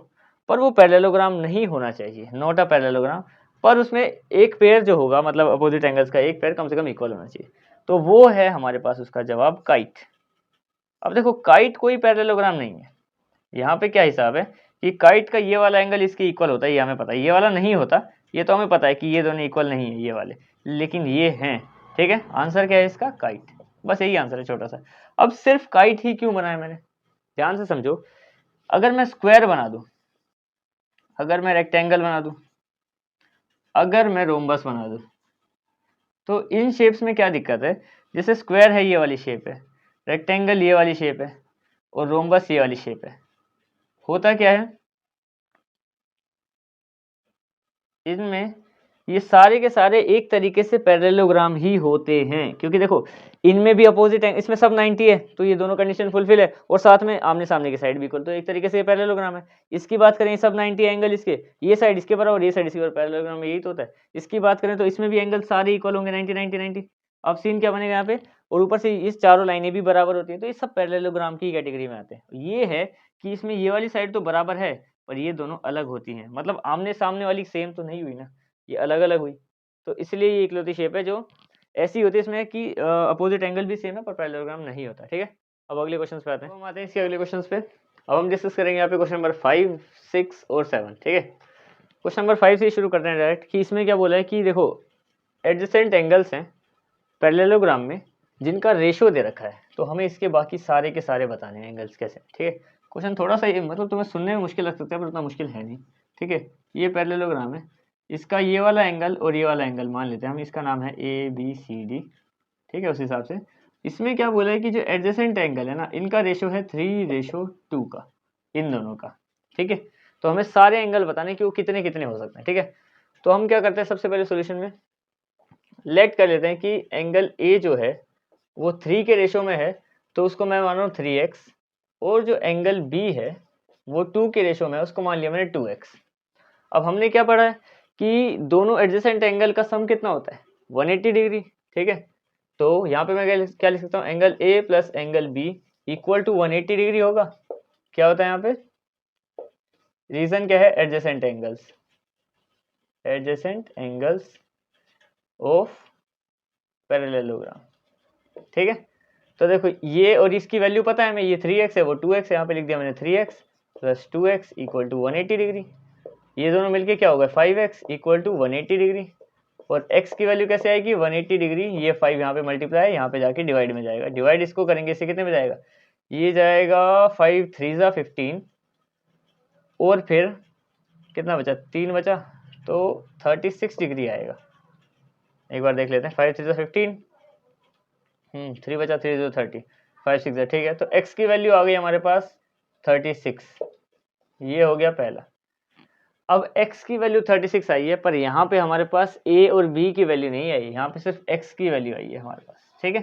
पर वो पैरेललोग्राम नहीं होना चाहिए, नॉट अ पैरेललोग्राम, पर उसमें एक पेयर जो होगा मतलब अपोजिट एंगल्स का एक पेयर कम से कम इक्वल होना चाहिए, तो वो है हमारे पास उसका जवाब काइट। अब देखो काइट कोई पैरेललोग्राम नहीं है, यहाँ पे क्या हिसाब है कि काइट का ये वाला एंगल इसके इक्वल होता है, ये हमें पता है, ये वाला नहीं होता, ये तो हमें पता है कि ये दोनों इक्वल नहीं है ये वाले, लेकिन ये हैं, ठीक है। आंसर क्या है इसका? काइट, बस यही आंसर है छोटा सा। अब सिर्फ काइट ही क्यों बनाया मैंने, ध्यान से समझो। अगर मैं स्क्वायर बना दूं, अगर मैं रेक्टेंगल बना दूं, अगर मैं रोम्बस बना दूं, तो इन शेप्स में क्या दिक्कत है? जैसे स्क्वायर है ये वाली शेप है, रेक्टेंगल ये वाली शेप है, और रोम्बस ये वाली शेप है, होता क्या है इनमें, ये सारे के सारे एक तरीके से पैरेललोग्राम ही होते हैं, क्योंकि देखो इनमें भी अपोजिट है, इसमें सब 90 है, तो ये दोनों कंडीशन फुलफिल है, और साथ में आमने सामने की साइड भी इक्वल, तो एक तरीके से ये पैरेललोग्राम है। इसकी बात करें सब 90 एंगल इसके, ये साइड इसके बराबर, ये साइड इसके बराबर, पैरेललोग्राम में यही तो होता है। इसकी बात करें तो इसमें भी एंगल सारे इक्वल होंगे 90 90 90। अब सीन क्या बनेगा यहाँ पे, और ऊपर से इस चारों लाइनें भी बराबर होती है, तो ये सब पैरेललोग्राम की कैटेगरी में आते हैं। ये है कि इसमें ये वाली साइड तो बराबर है और ये दोनों अलग होती हैं, मतलब आमने सामने वाली सेम तो नहीं हुई ना, ये अलग अलग हुई, तो इसलिए ये इकलौती शेप है जो ऐसी होती है इसमें कि अपोजिट एंगल भी सेम है पर पैरेललोग्राम नहीं होता, ठीक है। अब अगले क्वेश्चन पे आते हैं, हम आते हैं इसके अगले क्वेश्चन पे। अब हम डिस्कस करेंगे यहाँ पे क्वेश्चन नंबर 5, 6 और 7, ठीक है। क्वेश्चन नंबर 5 से शुरू करते हैं डायरेक्ट, कि इसमें क्या बोला है कि देखो एडजेसेंट एंगल्स हैं पैरेललोग्राम में जिनका रेशो दे रखा है, तो हमें इसके बाकी सारे के सारे बताने हैं एंगल्स कैसे, ठीक है। क्वेश्चन थोड़ा सा मतलब तुम्हें सुनने में मुश्किल लग सकता है पर उतना मुश्किल है नहीं, ठीक है। ये पैरेललोग्राम है, इसका ये वाला एंगल और ये वाला एंगल मान लेते हैं हम, इसका नाम है ए बी सी डी, ठीक है। उस हिसाब से इसमें क्या बोला है कि जो एडजेसेंट एंगल है ना, इनका रेशो है 3:2 का, इन दोनों का, ठीक है। तो हमें सारे एंगल बताने कि वो कितने कितने हो सकते हैं, ठीक है। तो हम क्या करते हैं, सबसे पहले सोल्यूशन में लेट कर लेते हैं कि एंगल ए जो है वो 3 के रेशो में है, तो उसको मैं मान रहा हूँ 3x, और जो एंगल बी है वो 2 के रेशो में है, उसको मान लिया मैंने 2x। अब हमने क्या पढ़ा है कि दोनों एडजेसेंट एंगल का सम कितना होता है, 180 डिग्री, ठीक है। तो यहाँ पे मैं क्या लिख सकता हूँ, angle A plus angle B equal to 180 degree होगा। क्या होता है यहाँ पे, रीजन क्या है, adjacent angles, adjacent angles of parallelogram, ठीक है। तो देखो ये और इसकी वैल्यू पता है हमें, ये 3x है वो 2x है, यहाँ पे लिख दिया मैंने 3x plus 2x equal to 180 degree. ये दोनों मिलके क्या होगा, 5x इक्वल टू 180 डिग्री। और x की वैल्यू कैसे आएगी, 180 डिग्री, ये 5 यहाँ पे मल्टीप्लाई, यहाँ पे जाके डिवाइड में जाएगा, डिवाइड इसको करेंगे इससे कितने में जाएगा, ये जाएगा 5 3 ज़ा 15, और फिर कितना बचा, 3 बचा, तो 36 डिग्री आएगा। एक बार देख लेते हैं, 5 3 ज़ा 15, 3 बचा, 3 0 30, 5 6 है, ठीक है। तो x की वैल्यू आ गई हमारे पास 36, ये हो गया पहला। अब x की वैल्यू 36 आई है, पर यहाँ पे हमारे पास a और b की वैल्यू नहीं आई, यहाँ पे सिर्फ x की वैल्यू आई है हमारे पास, ठीक है।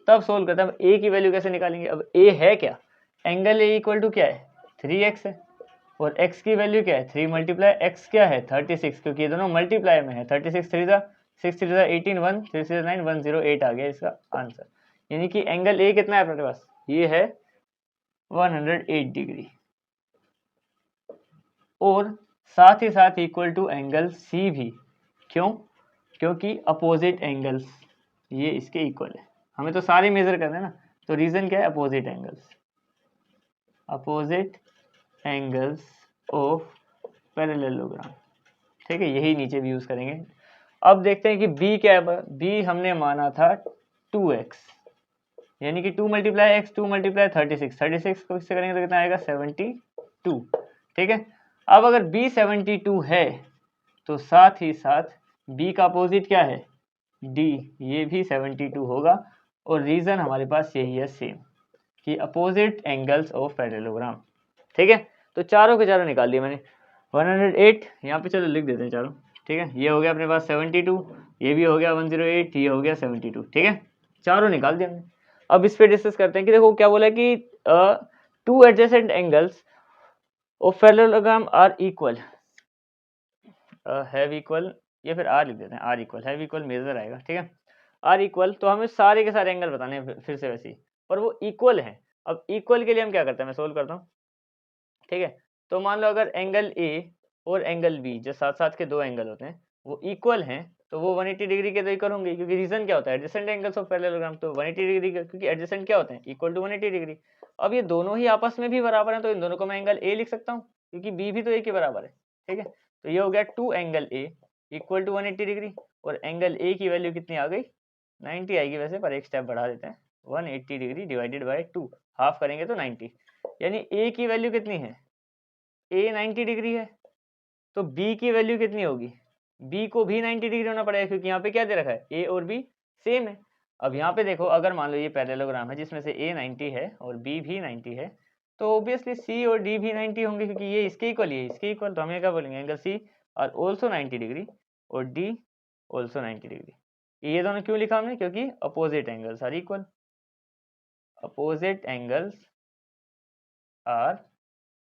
तब सोल्व करते हैं, अब a की वैल्यू कैसे निकालेंगे, अब a है क्या, एंगल a इक्वल टू क्या है, 3x है, और x की वैल्यू क्या है, 3 मल्टीप्लाई x क्या है 36, क्योंकि ये दोनों मल्टीप्लाई में है, 36 3 ज़ा 6 3 ज़ा 18 1 3 6 9 108 आ गया इसका आंसर। यानी कि एंगल a कितना है अपने पास, ये है 108 डिग्री, और साथ ही साथ इक्वल टू एंगल सी भी, क्यों, क्योंकि अपोजिट एंगल्स ये इसके इक्वल है, हमें तो सारे मेजर करने हैं ना, तो रीजन क्या है, opposite angles, opposite angles of parallelogram, ठीक है, यही नीचे भी यूज करेंगे। अब देखते हैं कि b क्या है, b हमने माना था 2x, यानी कि 2 मल्टीप्लाई x 2 मल्टीप्लाई 36 को इससे करेंगे तो कितना आएगा 72, ठीक है। अब अगर b 72 है तो साथ ही साथ b का अपोजिट क्या है, d, ये भी 72 होगा, और रीजन हमारे पास यही है सेम, कि अपोजिट एंगल्स ऑफ पैरेललोग्राम, ठीक है। तो चारों के चारों निकाल दिए मैंने, 108 यहाँ पे चलो लिख देते हैं चारों, ठीक है। ये हो गया अपने पास 72, ये भी हो गया 108, ये हो गया 72, ठीक है, चारों निकाल दिया हमने। अब इस पे डिस्कस करते हैं कि देखो क्या बोला है कि two adjacent angles of parallelogram are equal, have equal, या फिर आर लिख देते हैं, are equal, have equal measure आएगा, ठीक है। आर इक्वल, तो हमें सारे के सारे एंगल बताने हैं फिर से वैसे ही, पर वो इक्वल है। अब इक्वल के लिए हम क्या करते हैं, मैं सोल्व करता हूँ, ठीक है। तो मान लो अगर एंगल ए और एंगल बी जो साथ साथ के दो एंगल होते हैं वो इक्वल हैं, तो वो 180 डिग्री के तो इक्वल होंगे, क्योंकि रीजन क्या होता है, एडजेसेंट एंगल्स ऑफ पैरेललोग्राम, तो 180 डिग्री का, क्योंकि एडजेसेंट क्या होते हैं, इक्वल टू 180 डिग्री। अब ये दोनों ही आपस में भी बराबर हैं, तो इन दोनों को मैं एंगल ए लिख सकता हूँ, क्योंकि बी भी तो ए के बराबर है, ठीक है। तो ये हो गया 2 angle A equal to 180 degree, और एंगल ए की वैल्यू कितनी आ गई, 90 आएगी वैसे, पर एक स्टेप बढ़ा देते हैं, 180 डिग्री डिवाइडेड बाई 2, हाफ करेंगे तो 90, यानी ए की वैल्यू कितनी है, ए 90 डिग्री है, तो बी की वैल्यू कितनी होगी, बी को भी 90 डिग्री होना पड़ेगा, क्योंकि यहाँ पे क्या दे रखा है, ए और बी सेम है। अब यहाँ पे देखो, अगर मान लो ये पैरेललोग्राम है जिसमें से ए 90 है और बी भी 90 है, तो ऑब्वियसली सी और डी भी 90 होंगे, क्योंकि ये इसके इक्वल, ये इसके इक्वल, तो हमें क्या बोलेंगे, angle C are also 90 degree और डी ऑल्सो 90 डिग्री। ये दोनों क्यों लिखा हमने, क्योंकि opposite angles are equal, opposite angles are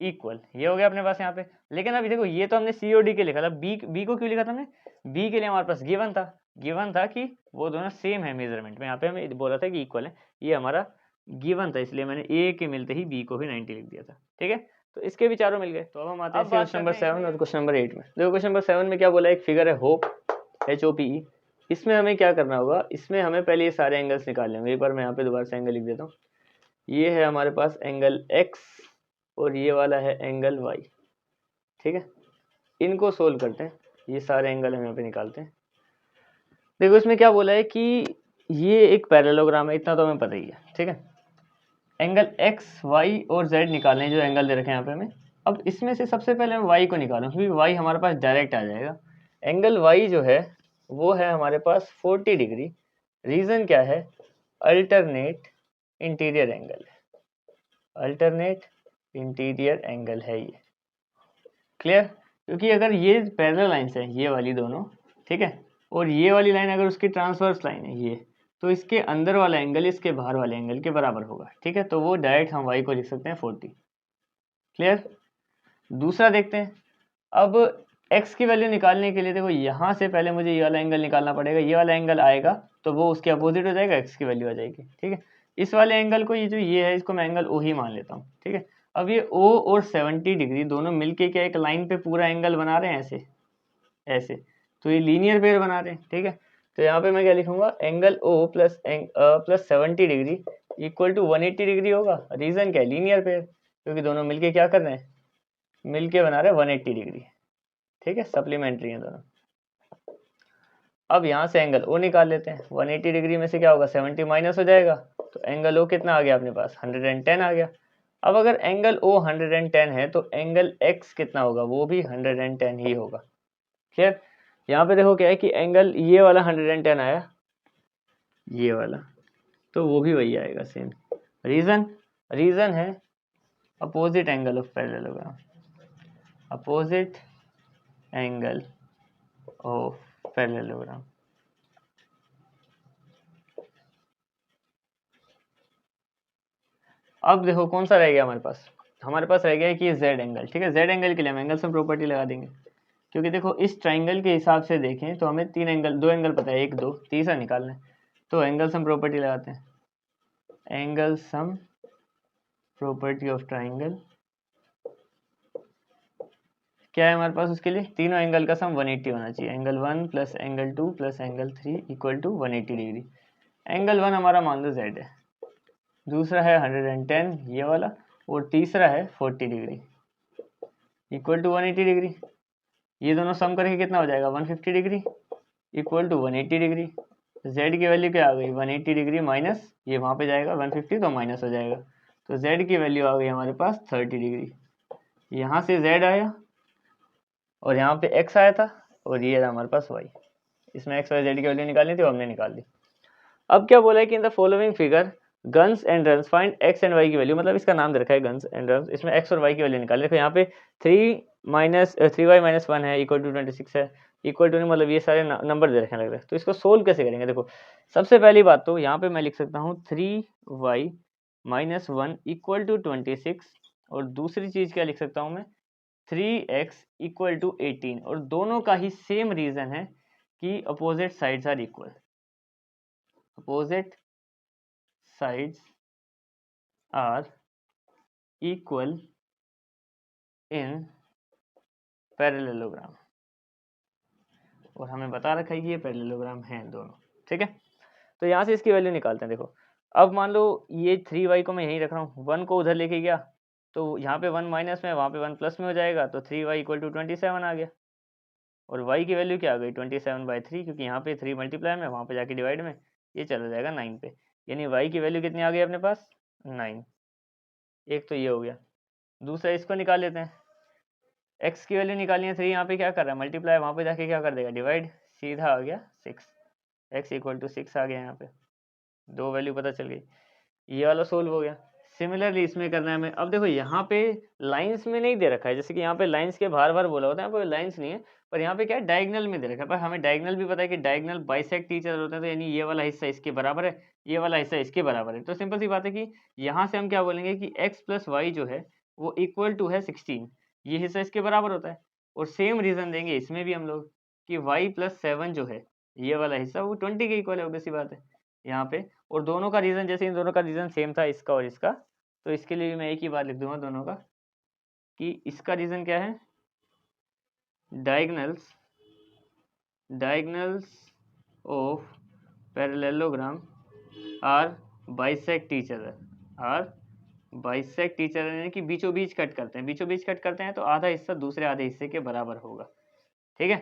equal, ये हो गया अपने पास यहाँ पे। लेकिन अभी देखो, ये तो हमने सी और डी के लिखा था, बी को क्यों लिखा था हमने, बी के लिए हमारे पास गिवन था कि वो दोनों सेम है मेजरमेंट में, यहाँ पे हमें बोला था कि इक्वल है, ये हमारा गिवन था, इसलिए मैंने ए के मिलते ही बी को भी 90 लिख दिया था, ठीक है। तो इसके भी चारों मिल गए। तो अब हम आते हैं क्वेश्चन नंबर 7 और क्वेश्चन नंबर 8 में। देखो क्वेश्चन नंबर 7 में क्या बोला है, एक फिगर है होप, HOPE। इसमें हमें क्या करना होगा, इसमें हमें पहले ये सारे एंगल्स निकालने होंगे। एक बार मैं यहाँ पे दोबारा से एंगल लिख देता हूँ, ये है हमारे पास एंगल एक्स और ये वाला है एंगल वाई, ठीक है। इनको सोल्व करते हैं, ये सारे एंगल हम यहाँ पे निकालते हैं। देखो इसमें क्या बोला है कि ये एक पैरेललोग्राम है, इतना तो हमें पता ही है, ठीक है। एंगल एक्स वाई और जेड निकालने हैं, जो एंगल दे रखे हैं यहाँ पे हमें। अब इसमें से सबसे पहले मैं वाई को निकालूँ, क्योंकि वाई हमारे पास डायरेक्ट आ जाएगा। एंगल वाई जो है वो है हमारे पास 40 डिग्री, रीजन क्या है, अल्टरनेट इंटीरियर एंगल है, अल्टरनेट इंटीरियर एंगल है ये, क्लियर। क्योंकि अगर ये पैरेलल लाइंस है, ये वाली दोनों, ठीक है, और ये वाली लाइन अगर उसकी ट्रांसवर्स लाइन है ये, तो इसके अंदर वाला एंगल इसके बाहर वाले एंगल के बराबर होगा, ठीक है। तो वो डायरेक्ट हम वाई को लिख सकते हैं 40, क्लियर। दूसरा देखते हैं, अब एक्स की वैल्यू निकालने के लिए देखो यहाँ से पहले मुझे ये वाला एंगल निकालना पड़ेगा, ये वाला एंगल आएगा तो वो उसके अपोजिट हो जाएगा, एक्स की वैल्यू आ जाएगी। ठीक है, इस वाले एंगल को, ये जो ये है, इसको मैं एंगल ओ ही मान लेता हूँ। ठीक है, अब ये ओ और 70 डिग्री दोनों मिलके क्या एक लाइन पे पूरा एंगल बना रहे हैं, ऐसे ऐसे, तो ये लीनियर पेयर बना रहे हैं। ठीक है, तो यहाँ पे मैं क्या लिखूंगा, angle O plus 70 degree equal to 180 degree होगा। रीजन क्या है, लीनियर पेयर, क्योंकि दोनों मिलके क्या कर रहे हैं, मिलके बना रहे हैं 180 डिग्री। ठीक है, सप्लीमेंट्री है दोनों। अब यहाँ से एंगल ओ निकाल लेते हैं, 180 डिग्री में से क्या होगा, 70 माइनस हो जाएगा, तो एंगल ओ कितना आ गया अपने पास, 110 आ गया। अब अगर एंगल ओ 110 है तो एंगल एक्स कितना होगा, वो भी 110 ही होगा। क्लियर, यहाँ पे देखो क्या है कि एंगल ये वाला 110 आया, ये वाला, तो वो भी वही आएगा सेम। रीजन है opposite angle of parallelogram, opposite angle of parallelogram. अब देखो कौन सा रह गया हमारे पास रह गया है कि जेड एंगल। ठीक है, जेड एंगल के लिए हम एंगल सम प्रॉपर्टी लगा देंगे, क्योंकि देखो इस ट्राइंगल के हिसाब से देखें तो हमें दो एंगल पता है, 1 2, तीसरा निकालना है, तो एंगल सम प्रॉपर्टी लगाते हैं। Angle sum property of triangle क्या है हमारे पास, उसके लिए तीनों एंगल का सम 180 होना चाहिए। Angle 1 plus angle 2 plus angle 3 equal to 180 degree. Angle 1 हमारा मान लो जेड है, दूसरा है 110 ये वाला, और तीसरा है 40 डिग्री इक्वल टू 180 डिग्री। ये दोनों सम करके कितना हो जाएगा, 150 degree equal to 180 degree. Z की वैल्यू क्या आ गई, 180 डिग्री माइनस, ये वहाँ पे जाएगा 150 तो माइनस हो जाएगा, तो जेड की वैल्यू आ गई हमारे पास 30 डिग्री। यहाँ से जेड आया और यहाँ पे एक्स आया था, और ये रहा हमारे पास वाई। इसमें एक्स वाई जेड की वैल्यू निकालनी थी, वो हमने निकाल दी। अब क्या बोला है कि in the following figure guns and runs find x and y की वैल्यू, मतलब इसका नाम दे रखा है गन्स एंड रन्स, इसमें एक्स और वाई की वैल्यू निकाल। देखो यहाँ पे 3y माइनस 1 है इक्वल टू 26 है, इक्वल टू नहीं मतलब ये सारे नंबर दे रखे हैं लग रहे हैं। तो इसको सोल्व कैसे करेंगे, देखो सबसे पहली बात तो यहाँ पे मैं लिख सकता हूँ 3y माइनस 1 इक्वल टू 26, और दूसरी चीज क्या लिख सकता हूँ मैं, 3x इक्वल टू 18, और दोनों का ही सेम रीजन है कि opposite sides are equal, opposite sides are equal in parallelogram, और हमें बता रखा है कि ये पैरेललोग्राम हैं दोनों। ठीक है, तो यहाँ से इसकी वैल्यू निकालते हैं। देखो अब मान लो ये 3y को मैं यहीं रख रहा हूँ, 1 को उधर लेके गया तो यहाँ पे 1 माइनस में, वहाँ पे 1 प्लस में हो जाएगा, तो 3y इक्वल टू 27 आ गया। और y की वैल्यू क्या आ गई, 27/3, क्योंकि यहाँ पे 3 मल्टीप्लाई में, वहाँ पे जाके डिवाइड में, ये चला जाएगा 9 पे, यानी y की वैल्यू कितनी आ गई अपने पास, 9। एक तो ये हो गया, दूसरा इसको निकाल लेते हैं। x की वैल्यू निकालनी है, 3 यहाँ पे क्या कर रहा है, मल्टीप्लाई, वहाँ पे जाके क्या कर देगा, डिवाइड, सीधा आ गया 6, x इक्वल टू 6 आ गया। यहाँ पे दो वैल्यू पता चल गई, ये वाला सोल्व हो गया। सिमिलरली इसमें करना है हमें। अब देखो यहाँ पे लाइंस में नहीं दे रखा है, जैसे कि यहाँ पे लाइंस के बार बार बोला होता है, यहाँ पे लाइंस नहीं है, पर यहाँ पे क्या है, डायगनल में दे रखा है। पर हमें डायगनल भी पता है कि डायगनल बाइसेक्ट ईच अदर होते हैं, तो यानी ये वाला हिस्सा इसके बराबर है, ये वाला हिस्सा इसके बराबर है। तो सिंपल सी बात है कि यहाँ से हम क्या बोलेंगे कि x प्लस वाई जो है वो इक्वल टू है 16, ये हिस्सा इसके बराबर होता है। और सेम रीजन देंगे इसमें भी हम लोग कि y प्लस 7 जो है ये वाला हिस्सा वो 20 के इक्वल है, ऑब्वियस सी बात है यहाँ पे। और दोनों का रीजन, जैसे इन दोनों का रीजन सेम था, इसका और इसका, तो इसके लिए भी मैं एक ही बात लिख दूंगा दोनों का, कि इसका रीजन क्या है, diagonals of parallelogram are bisect each other, यानी कि बीचों बीच कट करते हैं, बीचों बीच कट करते हैं तो आधा हिस्सा दूसरे आधे हिस्से के बराबर होगा। ठीक है,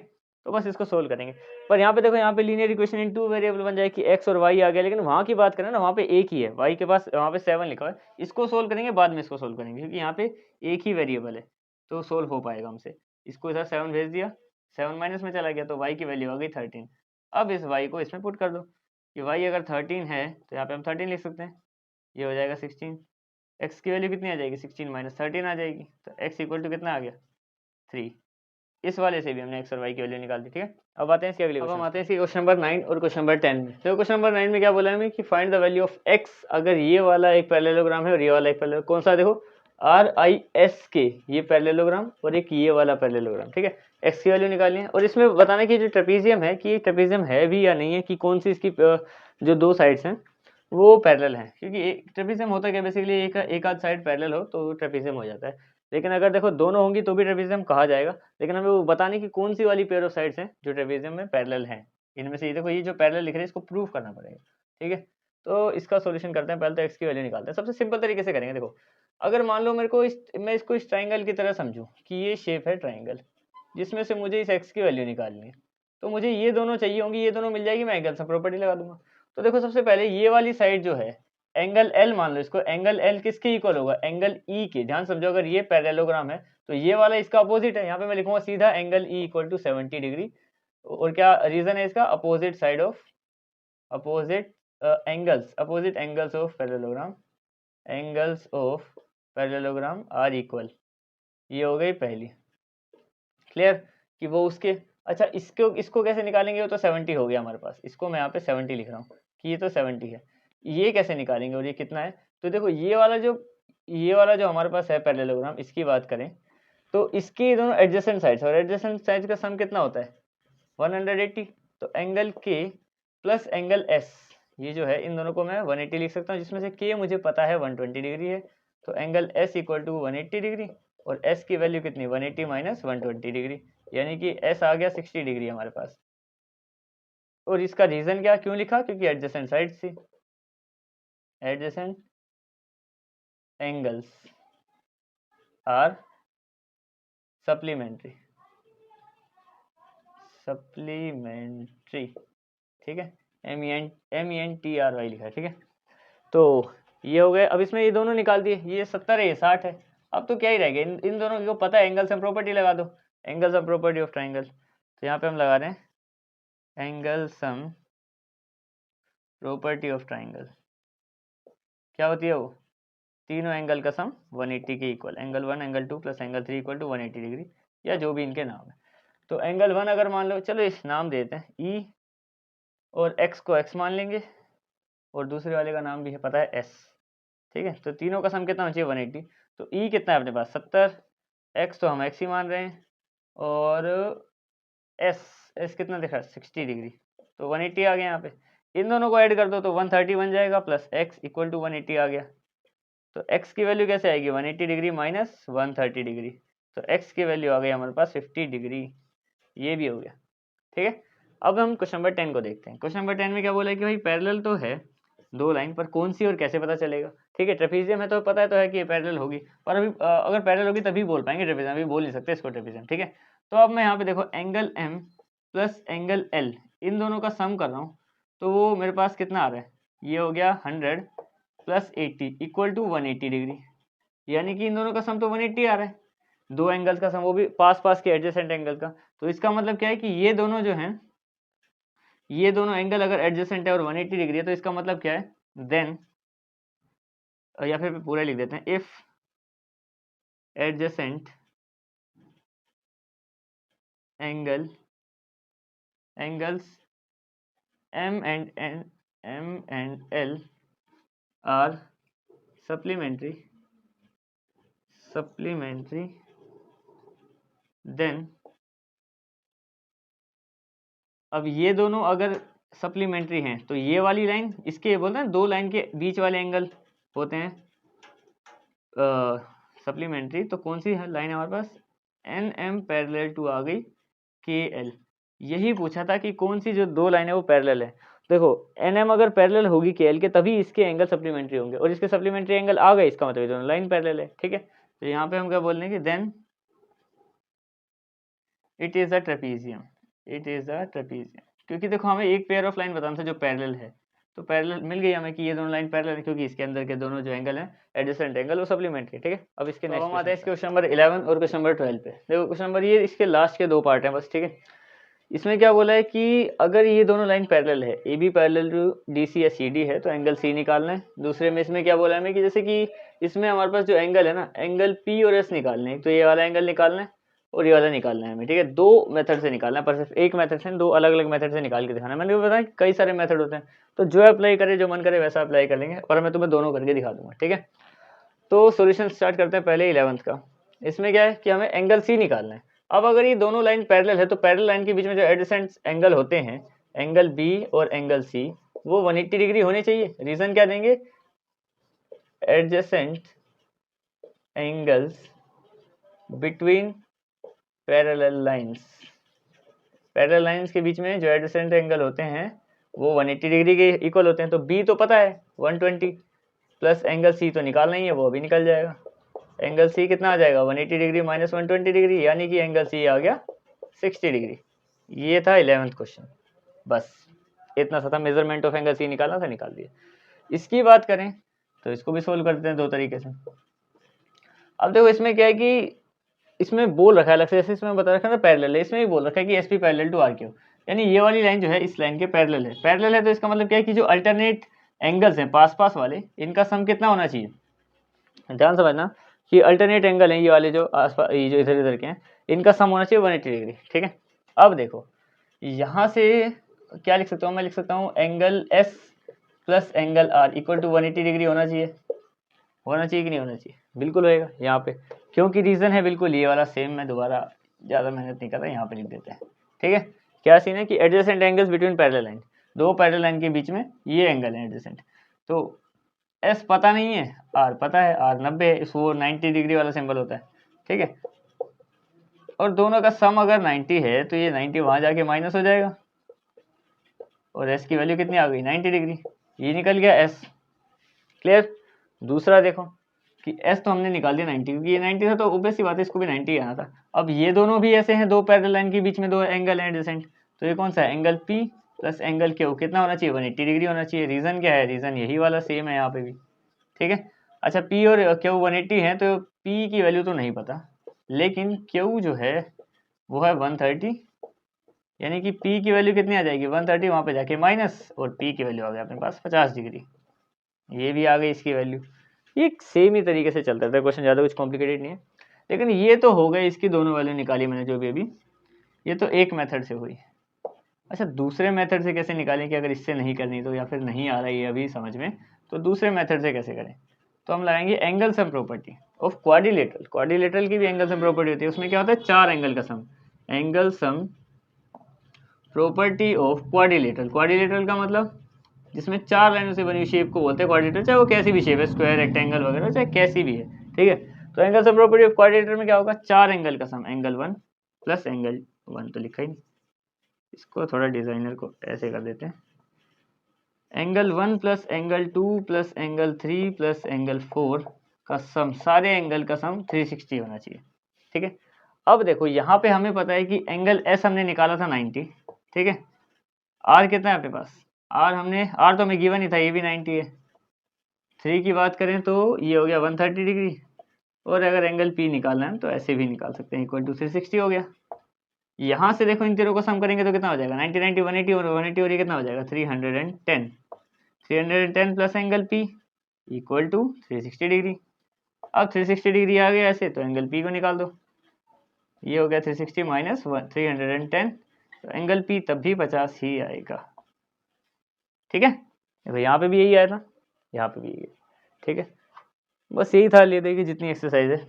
तो बस इसको सोल्व करेंगे। पर यहाँ पे देखो, यहाँ पे लीनियर इक्वेशन इन 2 वेरिएबल बन जाए कि x और y आ गया, लेकिन वहाँ की बात करें ना, वहाँ पे एक ही है, y के पास वहाँ पे 7 लिखा है। इसको सोल्व करेंगे बाद में, इसको सोल्व करेंगे, क्योंकि यहाँ पे एक ही वेरिएबल है तो सोल्व हो पाएगा हमसे। इसको इधर 7 भेज दिया, 7 माइनस में चला गया, तो y की वैल्यू आ गई 13। अब इस y को इसमें पुट कर दो कि y अगर 13 है तो यहाँ पे हम 13 लिख सकते हैं, ये हो जाएगा 16। x की वैल्यू कितनी आ जाएगी, 16 माइनस 13 आ जाएगी, तो x इक्वल टू कितना आ गया, 3। इस वाले से भी हमने x और y की वैल्यू निकाल दी। ठीक है, अब आते हैं इसके अगले, अब हम आते हैं इसके क्वेश्चन नंबर 9 और क्वेश्चन नंबर 10 में। तो क्वेश्चन नंबर 9 में क्या बोला है हमें कि find the value of x, अगर ये वाला एक पैरेललोग्राम है और ये वाला एक पैरेललोग्राम, कौन सा, देखो RISK ये पैरेललोग्राम और एक ये वाला पैरेललोग्राम। ठीक है, एक्स की वैल्यू निकालनी है और इसमें बताना कि जो ट्रेपीजियम है कि ट्रेपीजियम है भी या नहीं है, कि कौन सी इसकी जो दो साइड्स हैं वो पैरेलल हैं, क्योंकि एक ट्रेपीजियम होता है क्या बेसिकली एक आध साइड पैरेलल हो तो ट्रेपीजियम हो जाता है। लेकिन अगर देखो दोनों होंगी तो भी ट्रेपीजियम कहा जाएगा, लेकिन हमें वो बताने की कौन सी वाली पेयर ऑफ साइड्स हैं जो ट्रेपीजियम में पैरेलल हैं। इनमें से ये देखो, ये जो पैरेलल लिख रहे हैं इसको प्रूव करना पड़ेगा, ठीक है। तो इसका सॉल्यूशन करते हैं, पहले तो एक्स की वैल्यू निकालते हैं। सबसे सिंपल तरीके से करेंगे। देखो अगर मान लो मेरे को मैं इसको इस ट्राइंगल की तरह समझूं कि ये शेप है ट्राइंगल जिसमें से मुझे इस एक्स की वैल्यू निकालनी है, तो मुझे ये दोनों चाहिए होंगी, ये दोनों मिल जाएगी, मैं एंगल से प्रॉपर्टी लगा दूंगा। तो देखो सबसे पहले ये वाली साइड जो है एंगल एल मान लो इसको, एंगल एल किसके इक्वल होगा, एंगल ई के। ध्यान समझो, अगर ये पैरेललोग्राम है तो ये वाला इसका अपोजिट है, यहाँ पे मैं लिखूंगा सीधा angle E equal to 70 degree. और क्या रीजन है इसका, opposite side of opposite angles of parallelogram, angles of parallelogram are equal. ये हो गई पहली, क्लियर कि वो उसके। अच्छा इसको कैसे निकालेंगे, वो तो 70 हो गया हमारे पास, इसको मैं यहाँ पे 70 लिख रहा हूँ कि ये तो 70 है। ये कैसे निकालेंगे और ये कितना है, तो देखो ये वाला जो हमारे पास है पैरेललोग्राम, इसकी बात करें तो इसकी दोनों एडजेसेंट साइड्स, और एडजेसेंट साइड्स का सम कितना होता है 180। तो एंगल के प्लस एंगल एस, ये जो है इन दोनों को मैं 180 लिख सकता हूँ, जिसमें से के मुझे पता है 120 डिग्री है। तो angle S equal to 180 degree, और एस की वैल्यू कितनी 180 माइनस 120 डिग्री, यानी कि एस आ गया 60 डिग्री हमारे पास। और इसका रीजन क्या, क्यों लिखा, क्योंकि एडजेसेंट साइड थी, एडजेसेंट एंगल्स आर सप्लीमेंट्री, ठीक है, MENTRY लिखा है, ठीक है। तो ये हो गए। अब इसमें ये दोनों निकाल दिए, ये 70 है ये 60 है। अब तो क्या ही रह गया, इन दोनों को पता है, एंगल सम प्रॉपर्टी लगा दो, angle sum property of triangle. तो यहाँ पे हम लगा रहे हैं angle sum property of triangle. क्या होती है वो, तीनों एंगल का सम 180 के equal, angle 1 angle 2 plus angle 3 equal to 180 degree, या जो भी इनके नाम है। तो एंगल 1 अगर मान लो, चलो इस नाम देते हैं ई, और एक्स को एक्स मान लेंगे, और दूसरे वाले का नाम भी है पता है एस, ठीक है। तो तीनों का सम कितना होना चाहिए 180। तो ई कितना है अपने पास 70, एक्स तो हम एक्स ही मान रहे हैं, और एस कितना दिखा 60 डिग्री, तो 180 आ गया यहाँ पे। इन दोनों को ऐड कर दो तो 130 बन जाएगा, प्लस एक्स इक्वल टू 180 आ गया। तो एक्स की वैल्यू कैसे आएगी 180 डिग्री माइनस 130 डिग्री, तो एक्स की वैल्यू आ गई हमारे पास 50 डिग्री। ये भी हो गया, ठीक है। अब हम क्वेश्चन नंबर 10 को देखते हैं। क्वेश्चन नंबर 10 में क्या बोला है कि भाई पैरेलल तो है दो लाइन, पर कौन सी और कैसे पता चलेगा, ठीक है। ट्रेपीजियम है तो पता है तो है कि ये पैरेलल होगी, पर अभी अगर पैरेलल होगी तभी बोल पाएंगे ट्रेपीजियम, अभी बोल नहीं सकते इसको ट्रेपीजियम, ठीक है। तो अब मैं यहाँ पे देखो angle M plus angle L, इन दोनों का सम कर रहा हूँ, तो वो मेरे पास कितना आ रहा है, ये हो गया 100 प्लस 80 इक्वल टू 180 डिग्री, यानी कि इन दोनों का सम तो 180 आ रहा है, दो एंगल्स का सम, वो भी पास पास के एडजेसेंट एंगल का। तो इसका मतलब क्या है कि ये दोनों जो हैं, ये दोनों एंगल अगर एडजेसेंट है और 180 डिग्री है, तो इसका मतलब क्या है, देन, या फिर पूरा लिख देते हैं, if adjacent angles M and L are supplementary, then अब ये दोनों अगर सप्लीमेंट्री हैं तो ये वाली लाइन, इसके बोलते हैं दो लाइन के बीच वाले एंगल होते हैं सप्लीमेंट्री। तो कौन सी है लाइन हमारे पास, NM पैरेलल टू आ गई KL। यही पूछा था कि कौन सी जो दो लाइन है वो पैरेलल है। देखो NM अगर पैरेलल होगी KL के तभी इसके एंगल सप्लीमेंट्री होंगे, और इसके सप्लीमेंट्री एंगल आ गए, इसका मतलब दोनों लाइन पैरेलल है, ठीक है। तो यहाँ पे हम क्या बोल रहे हैं कि then it is a trapezium, क्योंकि देखो हमें एक पेयर ऑफ लाइन बताना था जो पैरेलल है, तो पैरेलल मिल गई हमें कि ये दोनों लाइन पैरेलल है, क्योंकि इसके अंदर के दोनों जो एंगल हैं एडजेसेंट एंगल वो सप्लीमेंट्री, ठीक है। अब इसके नेक्स्ट हम आते हैं इसके क्वेश्चन नंबर 11 और क्वेश्चन नंबर 12 पे। देखो क्वेश्चन नंबर ये इसके लास्ट के दो पार्ट हैं बस, ठीक है। इसमें क्या बोला है कि अगर ये दोनों लाइन पैरेलल है, AB पैरेलल टू DC या CD है, तो एंगल C निकालना है। दूसरे में इसमें क्या बोला है हमें कि जैसे कि इसमें हमारे पास जो एंगल है ना, एंगल P और S निकालने हैं, तो ये वाला एंगल निकालना है और ये वाला निकालना है हमें, ठीक है। दो मेथड से निकालना है, पर सिर्फ एक मेथड से, दो अलग अलग मेथड से निकाल के दिखाना है। मैंने बताया कई सारे मेथड होते हैं, तो जो अप्लाई करे, जो मन करे वैसा अप्लाई कर लेंगे, और मैं तुम्हें दोनों करके दिखा दूंगा, ठीक है। तो सोल्यूशन स्टार्ट करते हैं पहले 11th का। इसमें क्या है कि हमें एंगल C निकालना है। अब अगर ये दोनों लाइन पैरेलल है तो पैरेलल लाइन के बीच में जो एडजेसेंट एंगल होते हैं, एंगल बी और एंगल सी, वो 180 डिग्री होने चाहिए। रीजन क्या देंगे, adjacent angles between parallel lines, parallel lines के बीच में जो एडजेसेंट एंगल होते हैं वो 180 डिग्री के इक्वल होते हैं। तो बी तो पता है 120 प्लस एंगल सी तो निकालना ही है, वो भी निकल जाएगा। एंगल सी कितना आ जाएगा, 180 डिग्री माइनस 120 डिग्री, यानी कि एंगल सी आ गया 60 डिग्री। ये था 11th क्वेश्चन, बस इतना सा था, मेजरमेंट ऑफ एंगल सी निकालना था, निकाल दिया। इसकी बात करें तो इसको भी सोल्व करते हैं दो तरीके से। अब देखो इसमें क्या है कि इसमें बोल रखा है अलग से, जैसे इसमें बता रखा है ना पैरेलल है, इसमें भी बोल रखा है कि S P parallel to R Q, यानी ये वाली लाइन जो है इस लाइन के पैरेलल है। पैरेलल है तो इसका मतलब क्या है कि जो अल्टरनेट एंगल्स हैं पास पास वाले, इनका सम कितना होना चाहिए, ध्यान समझना कि अल्टरनेट एंगल हैं ये वाले जो आसपास, ये जो इधर इधर के हैं, इनका सम होना चाहिए 180 डिग्री, ठीक है। अब देखो यहाँ से क्या लिख सकता हूँ, मैं लिख सकता हूँ angle S plus angle R equal to 180 degree होना चाहिए। होना चाहिए कि नहीं होना चाहिए, बिल्कुल होएगा यहाँ पे, क्योंकि रीजन है बिल्कुल ये वाला सेम, मैं दोबारा ज़्यादा मेहनत नहीं कर रहा, यहाँ पे लिख देते हैं, ठीक है। क्या सीन है कि adjacent angles between parallel line, दो पैरेलल लाइन के बीच में ये एंगल है एडजेसेंट, तो एस पता नहीं है, आर पता है, आर 90 है, वो 90 डिग्री वाला सिंबल होता है, ठीक है। और दोनों का सम अगर 90 है तो ये 90 वहाँ जाके माइनस हो जाएगा, और एस की वैल्यू कितनी आ गई 90 डिग्री, ये निकल गया एस, क्लियर। दूसरा देखो कि एस तो हमने निकाल दिया 90, क्योंकि ये 90 था तो ऑब्वियस सी बात है इसको भी 90 आना था। अब ये दोनों भी ऐसे हैं, दो पैरेलल लाइन के बीच में दो एंगल हैं एडजेसेंट, तो ये कौन सा है, angle P plus angle Q कितना होना चाहिए, 180 डिग्री होना चाहिए। रीजन क्या है, रीजन यही वाला सेम है यहाँ पे भी, ठीक है। अच्छा पी और क्यू 180 है तो पी की वैल्यू तो नहीं पता, लेकिन क्यू जो है वो है 130, यानी कि पी की वैल्यू कितनी आ जाएगी 130, वहाँ पे जाके माइनस, और पी की वैल्यू आ गई अपने पास 50 डिग्री, ये भी आ गई इसकी वैल्यू। ये सेम ही तरीके से चलता था क्वेश्चन, ज़्यादा कुछ कॉम्प्लिकेटेड नहीं है। लेकिन ये तो हो गए, इसकी दोनों वैल्यू निकाली मैंने जो भी अभी, ये तो एक मेथड से हुई। अच्छा दूसरे मेथड से कैसे निकालें कि अगर इससे नहीं करनी तो, या फिर नहीं आ रही है अभी समझ में, तो दूसरे मेथड से कैसे करें, तो हम लगाएंगे angle sum property of quadrilateral. Quadrilateral की भी एंगल सम प्रॉपर्टी होती है, उसमें क्या होता है, चार एंगल का sum, angle sum property of quadrilateral. Quadrilateral का मतलब जिसमें चार लाइनों से बनी शेप को बोलते हैं क्वाड्रिलेटरल, चाहे वो कैसी भी शेप है, स्क्वायर रेक्टेंगल वगैरह, चाहे कैसी भी है, ठीक है। तो angle sum property of quadrilateral में क्या होगा, चार एंगल का सम, एंगल 1 प्लस एंगल 1 तो लिखा ही नहीं, इसको थोड़ा डिजाइनर को ऐसे कर देते हैं, angle 1 plus angle 2 plus angle 3 plus angle 4 का सम, सारे एंगल का सम 360 होना चाहिए, ठीक है। अब देखो यहाँ पे हमें पता है कि एंगल एस हमने निकाला था 90, ठीक है। आर कितना है अपने पास, आर तो हमें गिवन ही था, ये भी 90 है। 3 की बात करें तो ये हो गया 130 डिग्री, और अगर एंगल पी निकालना है तो ऐसे भी निकाल सकते हैं, इक्वल टू 360 हो गया। यहाँ से देखो इन तीनों को सम करेंगे तो कितना हो जाएगा, 90 90 180 और 180 और ये कितना हो जाएगा 310, 310 plus angle P equal to 360 degree. अब 360 डिग्री आ गया ऐसे, तो एंगल पी को निकाल दो, ये हो गया 360 माइनस 310, तो एंगल पी तब भी 50 ही आएगा, ठीक है। देखो यहाँ पे भी यही आया था, यहाँ पे भी यही है, ठीक है। बस यही था, ले देखिए जितनी एक्सरसाइज है।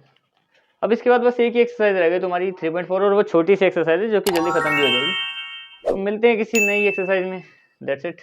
अब इसके बाद बस एक ही एक्सरसाइज रह गई तुम्हारी 3.4, और वो छोटी सी एक्सरसाइज है जो कि जल्दी खत्म भी हो जाएगी। तो मिलते हैं किसी नई एक्सरसाइज में, दैट्स इट।